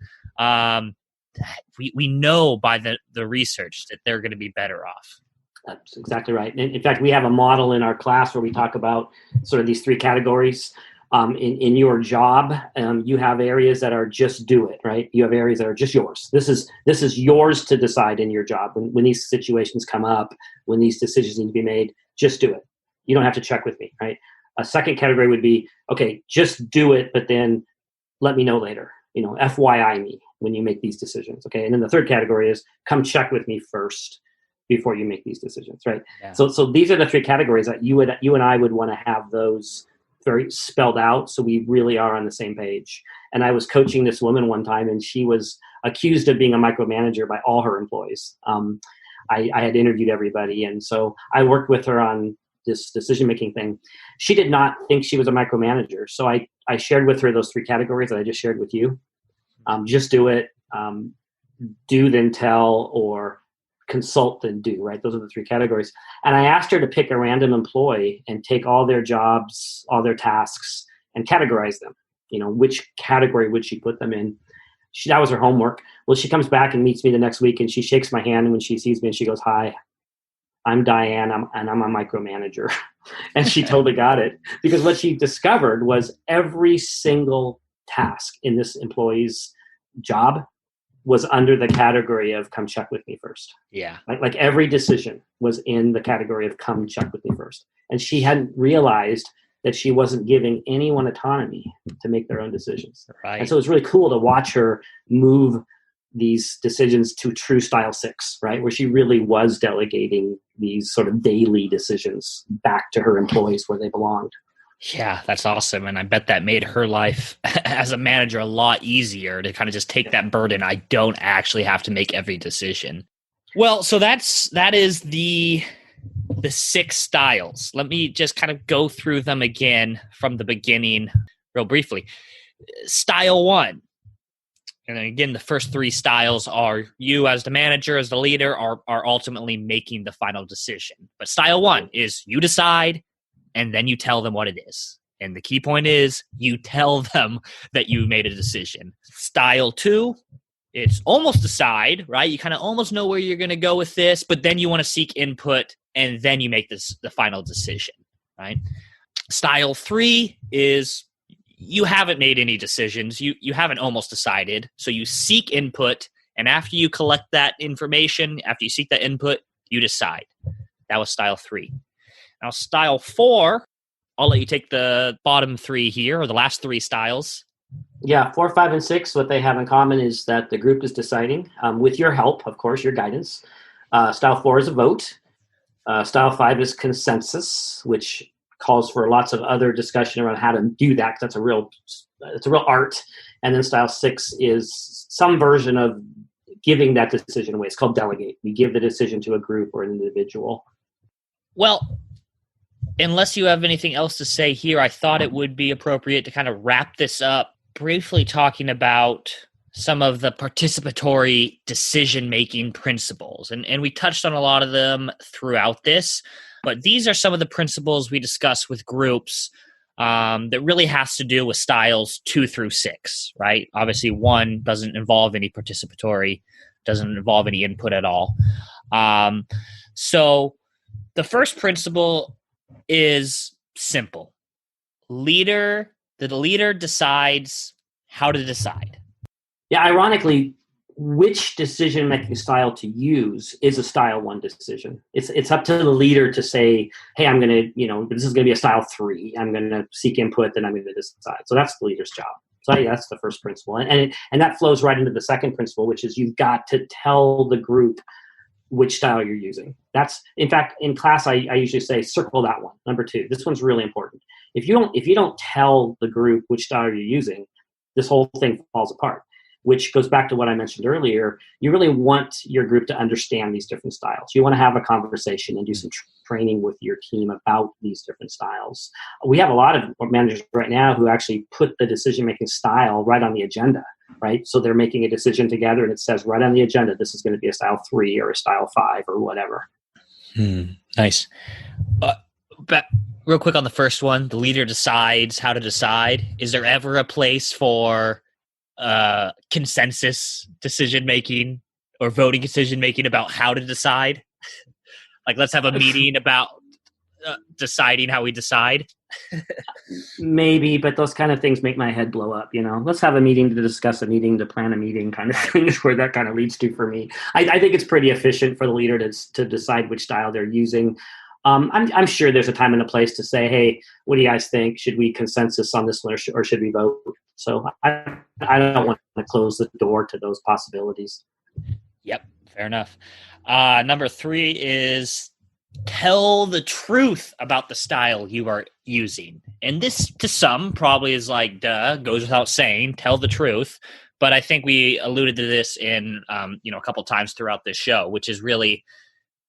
we know by the research that they're going to be better off. That's exactly right. In fact, we have a model in our class where we talk about sort of these three categories. In your job, you have areas that are just do it, right? You have areas that are just yours. This is yours to decide in your job. When these situations come up, when these decisions need to be made, just do it. You don't have to check with me, right? A second category would be, okay, just do it, but then let me know later. FYI me when you make these decisions, okay? And then the third category is come check with me first before you make these decisions, right? Yeah. So these are the three categories that you and I would want to have those very spelled out, so we really are on the same page. And I was coaching this woman one time, and she was accused of being a micromanager by all her employees. I had interviewed everybody, and so I worked with her on this decision-making thing. She did not think she was a micromanager. So I shared with her those three categories that I just shared with you. Just do it, do then tell, or consult then do, right? Those are the three categories. And I asked her to pick a random employee and take all their jobs, all their tasks, and categorize them. Which category would she put them in? That was her homework. Well, she comes back and meets me the next week, and she shakes my hand when she sees me, and she goes, "Hi, I'm Diane, and I'm a micromanager." And she totally got it, because what she discovered was every single task in this employee's job was under the category of come check with me first. Yeah. Like every decision was in the category of come check with me first. And she hadn't realized that she wasn't giving anyone autonomy to make their own decisions. Right. And so it's really cool to watch her move these decisions to true style 6, right? Where she really was delegating these sort of daily decisions back to her employees where they belonged. Yeah, that's awesome. And I bet that made her life as a manager a lot easier to kind of just take that burden. I don't actually have to make every decision. Well, so that is the 6 styles. Let me just kind of go through them again from the beginning real briefly. Style 1. And again, the first 3 styles are you as the manager, as the leader, are ultimately making the final decision. But style 1 is you decide, and then you tell them what it is. And the key point is you tell them that you made a decision. Style 2, it's almost decide, right? You kind of almost know where you're going to go with this, but then you want to seek input, and then you make the final decision, right? Style 3 is you haven't made any decisions. You haven't almost decided. So you seek input, and after you collect that information, after you seek that input, you decide. That was style 3. Now, style 4, I'll let you take the bottom 3 here, or the last 3 styles. Yeah, 4, 5, and 6, what they have in common is that the group is deciding, with your help, of course, your guidance. Style 4 is a vote. Style 5 is consensus, which calls for lots of other discussion around how to do that, because it's a real art. And then style 6 is some version of giving that decision away. It's called delegate. We give the decision to a group or an individual. Well, unless you have anything else to say here, I thought it would be appropriate to kind of wrap this up briefly talking about some of the participatory decision-making principles. And we touched on a lot of them throughout this, but these are some of the principles we discuss with groups that really has to do with styles 2 through 6, right? Obviously, 1 doesn't involve any participatory, doesn't involve any input at all. So the first principle is simple. The leader decides how to decide. Yeah, ironically, which decision-making style to use is a style 1 decision. It's up to the leader to say, hey, I'm going to, this is going to be a style 3. I'm going to seek input, then I'm going to decide. So that's the leader's job. So yeah, that's the first principle. And that flows right into the second principle, which is you've got to tell the group which style you're using. That's, in fact, in class, I usually say, circle that one, number 2. This one's really important. If you don't tell the group which style you're using, this whole thing falls apart. which goes back to what I mentioned earlier. You really want your group to understand these different styles. You want to have a conversation and do some training with your team about these different styles. We have a lot of managers right now who actually put the decision-making style right on the agenda, right? So they're making a decision together and it says right on the agenda, this is going to be a style 3 or a style 5 or whatever. Nice. But real quick on the first one, the leader decides how to decide. Is there ever a place for consensus decision-making or voting decision-making about how to decide? Like, let's have a meeting about deciding how we decide. Maybe, but those kind of things make my head blow up. Let's have a meeting to discuss a meeting, to plan a meeting, kind of thing is where that kind of leads to for me. I think it's pretty efficient for the leader to decide which style they're using. I'm sure there's a time and a place to say, hey, what do you guys think? Should we consensus on this one or should we vote? So I don't want to close the door to those possibilities. Yep, fair enough. Number 3 is tell the truth about the style you are using. And this, to some, probably is like, duh, goes without saying, tell the truth. But I think we alluded to this in, a couple times throughout this show, which is really,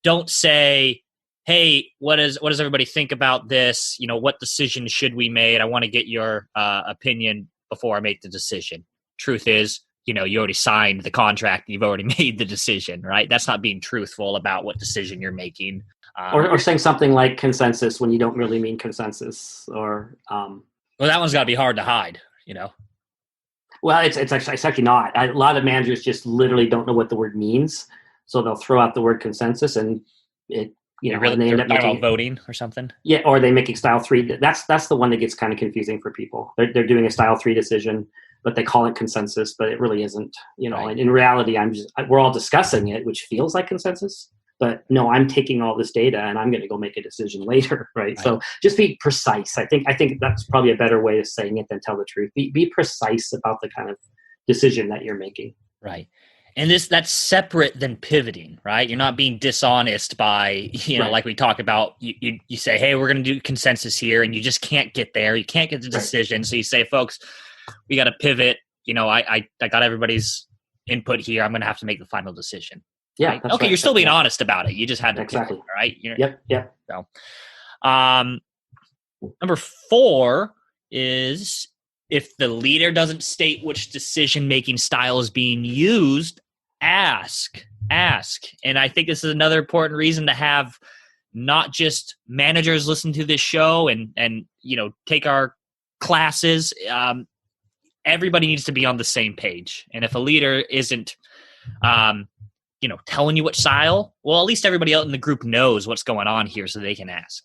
don't say, hey, what does everybody think about this? What decision should we make? I want to get your opinion before I make the decision. Truth is, you already signed the contract. You've already made the decision, right? That's not being truthful about what decision you're making. Or saying something like consensus when you don't really mean consensus, or well, that one's got to be hard to hide, Well, it's actually not. A lot of managers just literally don't know what the word means, so they'll throw out the word consensus, and it really, and they end up making voting or something. Yeah, or they're making style 3. That's the one that gets kind of confusing for people. They're doing a style 3 decision, but they call it consensus, but it really isn't. Right. And in reality, we're all discussing it, which feels like consensus. But no, I'm taking all this data and I'm going to go make a decision later, right? So just be precise. I think that's probably a better way of saying it than tell the truth. Be precise about the kind of decision that you're making. Right. And that's separate than pivoting, right? You're not being dishonest by, like we talked about, you say, hey, we're going to do consensus here, and you just can't get there. You can't get the decision. Right. So you say, folks, we got to pivot. I got everybody's input here. I'm going to have to make the final decision. Yeah. Right? Okay. Right. You're still being honest about it. You just had to exactly. Pivot, right? Yep. So, number 4 is if the leader doesn't state which decision-making style is being used, ask. And I think this is another important reason to have not just managers listen to this show and take our classes. Everybody needs to be on the same page. And if a leader isn't telling you what style, well, at least everybody else in the group knows what's going on here so they can ask.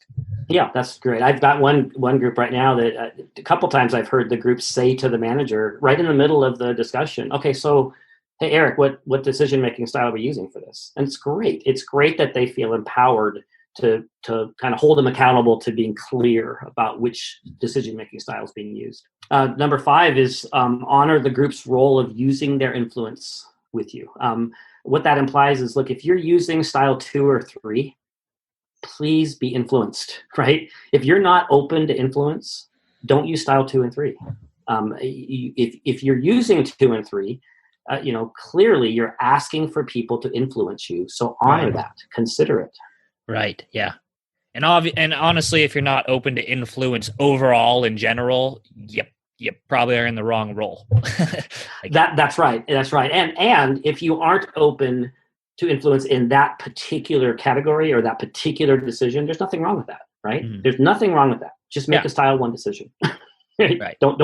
Yeah, that's great. I've got one group right now that a couple times I've heard the group say to the manager right in the middle of the discussion, okay, so, hey, Eric, what decision-making style are we using for this? And it's great. It's great that they feel empowered to kind of hold them accountable to being clear about which decision-making style is being used. Number 5 is honor the group's role of using their influence with you. What that implies is, look, if you're using style 2 or 3, please be influenced, right? If you're not open to influence, don't use style 2 and 3. If you're using 2 and 3, clearly you're asking for people to influence you. So honor that, consider it. Right. Yeah. And honestly, if you're not open to influence overall in general, you probably are in the wrong role. That's right. And if you aren't open to influence in that particular category or that particular decision, there's nothing wrong with that, right? Mm-hmm. There's nothing wrong with that. Just make a style 1 decision. Right. Don't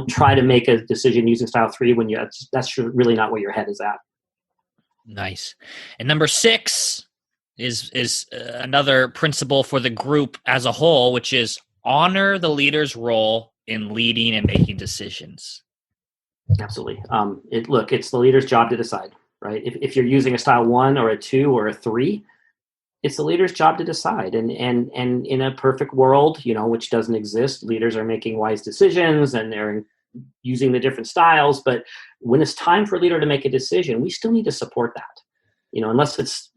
try to make a decision using style 3 when that's really not where your head is at. Nice. And number 6 is another principle for the group as a whole, which is honor the leader's role in leading and making decisions. Absolutely. It's the leader's job to decide, right? If you're using a style 1 or a 2 or a 3, it's the leader's job to decide. And in a perfect world, which doesn't exist, leaders are making wise decisions and they're using the different styles. But when it's time for a leader to make a decision, we still need to support that. unless it's,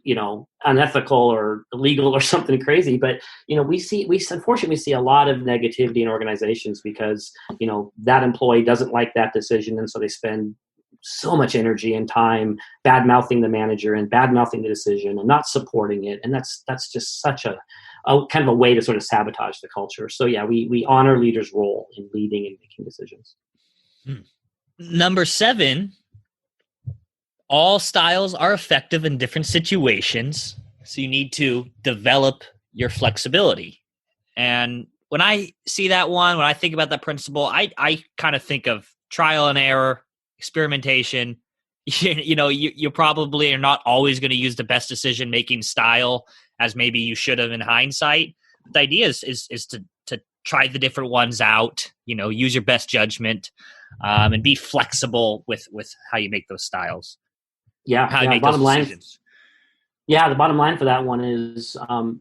unethical or illegal or something crazy. But, unfortunately see a lot of negativity in organizations because, that employee doesn't like that decision. And so they spend so much energy and time bad mouthing the manager and bad mouthing the decision and not supporting it. And that's just such a kind of a way to sort of sabotage the culture. So yeah, we honor leaders' role in leading and making decisions. Number 7, all styles are effective in different situations. So you need to develop your flexibility. And when I see that one, when I think about that principle, I kind of think of trial and error, experimentation. You probably are not always going to use the best decision-making style as maybe you should have in hindsight. But the idea is to try the different ones out, use your best judgment, and be flexible with how you make those styles. How you make those decisions. The bottom line for that one is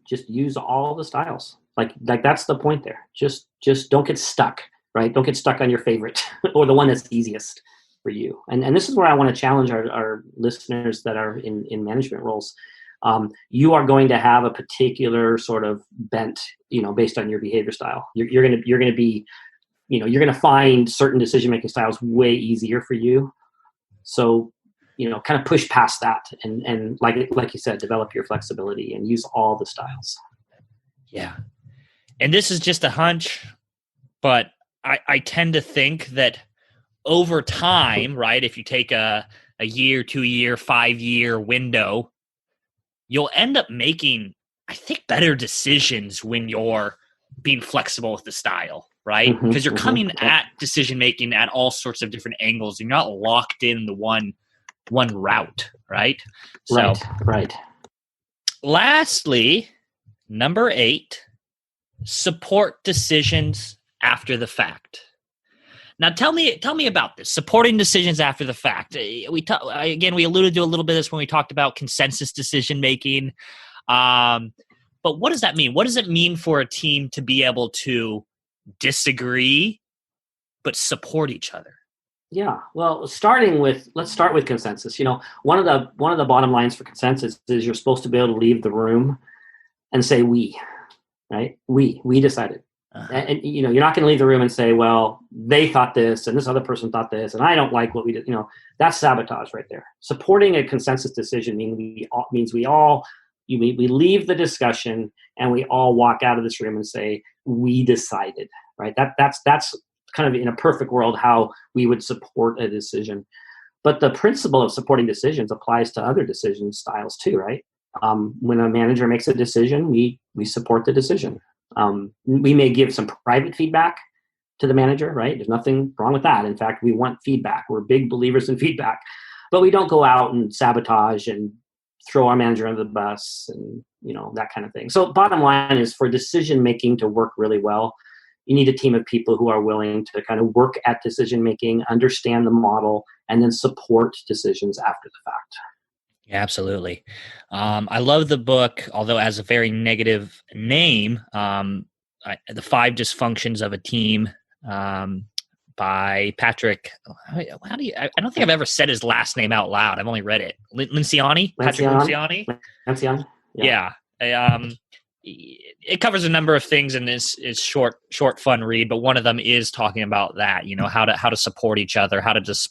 just use all the styles. Like that's the point there. Just don't get stuck, right? Don't get stuck on your favorite or the one that's easiest for you. And this is where I want to challenge our listeners that are in management roles. You are going to have a particular sort of bent, based on your behavior style. You're going to be, you're going to find certain decision-making styles way easier for you. So, kind of push past that and like you said, develop your flexibility and use all the styles. Yeah. And this is just a hunch, but I tend to think that over time, right, if you take a year, 2-year, 5-year window, you'll end up making, I think, better decisions when you're being flexible with the style, right? Because you're coming at decision-making at all sorts of different angles. You're not locked in the one route, right? So, right. Lastly, number 8, support decisions after the fact. Now, tell me about this. Supporting decisions after the fact. We alluded to a little bit of this when we talked about consensus decision making. But what does that mean? What does it mean for a team to be able to disagree but support each other? Yeah. Well, let's start with consensus. One of the bottom lines for consensus is you're supposed to be able to leave the room and say we, right? We decided. Uh-huh. And you're not going to leave the room and say, well, they thought this and this other person thought this and I don't like what we did. That's sabotage right there. Supporting a consensus decision means we leave the discussion and we all walk out of this room and say we decided, right? That's kind of in a perfect world how we would support a decision. But the principle of supporting decisions applies to other decision styles too, right? When a manager makes a decision, we support the decision. We may give some private feedback to the manager, right? There's nothing wrong with that. In fact, we want feedback. We're big believers in feedback, but we don't go out and sabotage and throw our manager under the bus and, that kind of thing. So bottom line is for decision-making to work really well, you need a team of people who are willing to kind of work at decision-making, understand the model, and then support decisions after the fact. Yeah, absolutely. I love the book, although it has a very negative name, The 5 Dysfunctions of a Team by Patrick. I don't think I've ever said his last name out loud. I've only read it. Lencioni? Patrick Lencioni? Lencioni? Yeah. It covers a number of things and is short, fun read, but one of them is talking about that, how to support each other, how to just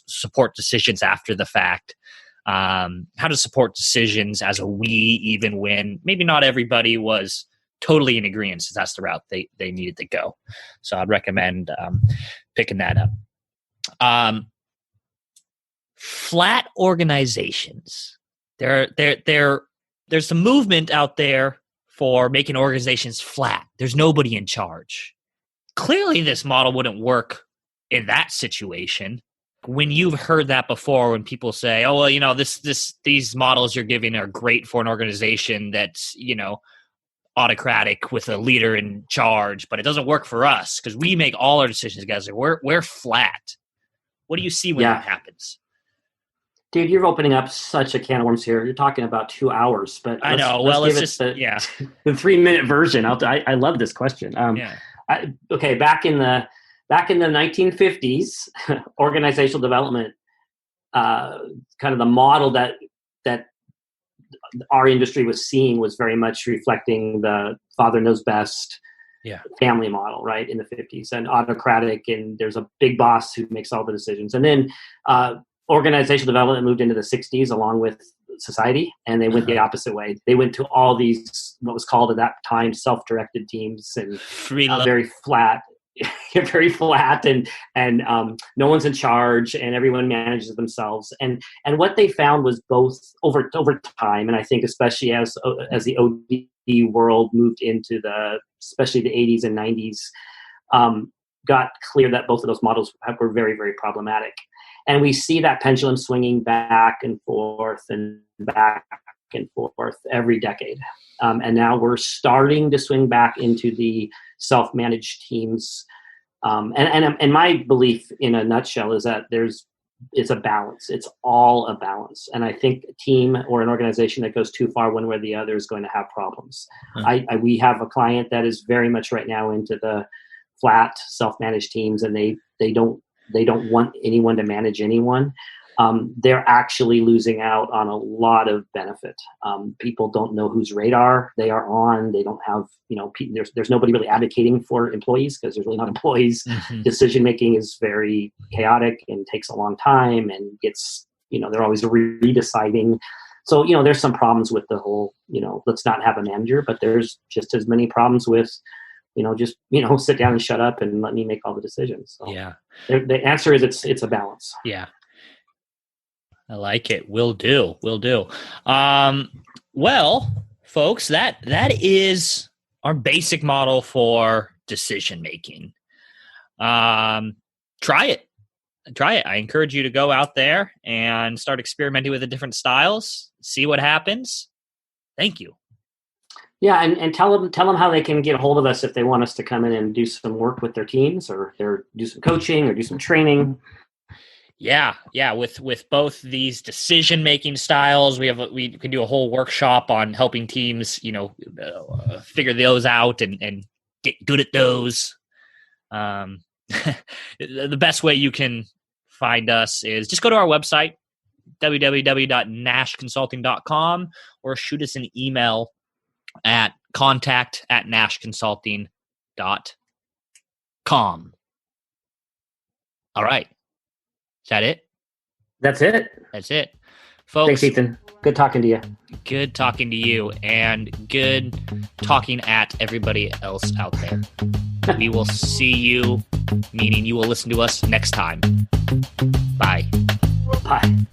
support decisions after the fact. How to support decisions as a we, even when maybe not everybody was totally in agreement, since that's the route they needed to go. So I'd recommend picking that up. Flat organizations. There's a movement out there for making organizations flat. There's nobody in charge. Clearly, this model wouldn't work in that situation. When you've heard that before, when people say, "Oh, well, these models you're giving are great for an organization that's, autocratic with a leader in charge, but it doesn't work for us because we make all our decisions together. We're flat." What do you see when that happens? Dude, you're opening up such a can of worms here. You're talking about 2 hours, but I know. Well, let's give it the 3-minute version. I love this question. Back in the 1950s, organizational development, kind of the model that our industry was seeing was very much reflecting the father knows best family model, right, in the 50s, and autocratic, and there's a big boss who makes all the decisions. And then organizational development moved into the 60s along with society, and they went the opposite way. They went to all these, what was called at that time, self-directed teams, and very flat, very flat, and no one's in charge, and everyone manages themselves. And what they found was both over time, and I think especially as the OD world moved into especially the 80s and 90s, got clear that both of those models were very, very problematic. And we see that pendulum swinging back and forth every decade. And now we're starting to swing back into the self-managed teams. And my belief in a nutshell is that it's a balance. It's all a balance. And I think a team or an organization that goes too far one way or the other is going to have problems. We have a client that is very much right now into the flat self-managed teams, and they don't want anyone to manage anyone. They're actually losing out on a lot of benefit. People don't know whose radar they are on. They don't have, there's nobody really advocating for employees because there's really not employees. Mm-hmm. Decision making is very chaotic and takes a long time, and gets, they're always redeciding. So, there's some problems with the whole, let's not have a manager, but there's just as many problems with, just, sit down and shut up and let me make all the decisions. So yeah. The answer is it's a balance. Yeah. I like it. Will do. Well, folks, that is our basic model for decision making. Try it. I encourage you to go out there and start experimenting with the different styles. See what happens. Thank you. Yeah, and tell them how they can get a hold of us if they want us to come in and do some work with their teams, or do some coaching or do some training. Yeah. With both these decision-making styles, we can do a whole workshop on helping teams, figure those out and get good at those. The best way you can find us is just go to our website, www.nashconsulting.com, or shoot us an email at contact@nashconsulting.com. All right. Is that it? That's it. Folks. Thanks, Ethan. Good talking to you. Good talking to you, and good talking at everybody else out there. We will see you, meaning you will listen to us next time. Bye. Bye.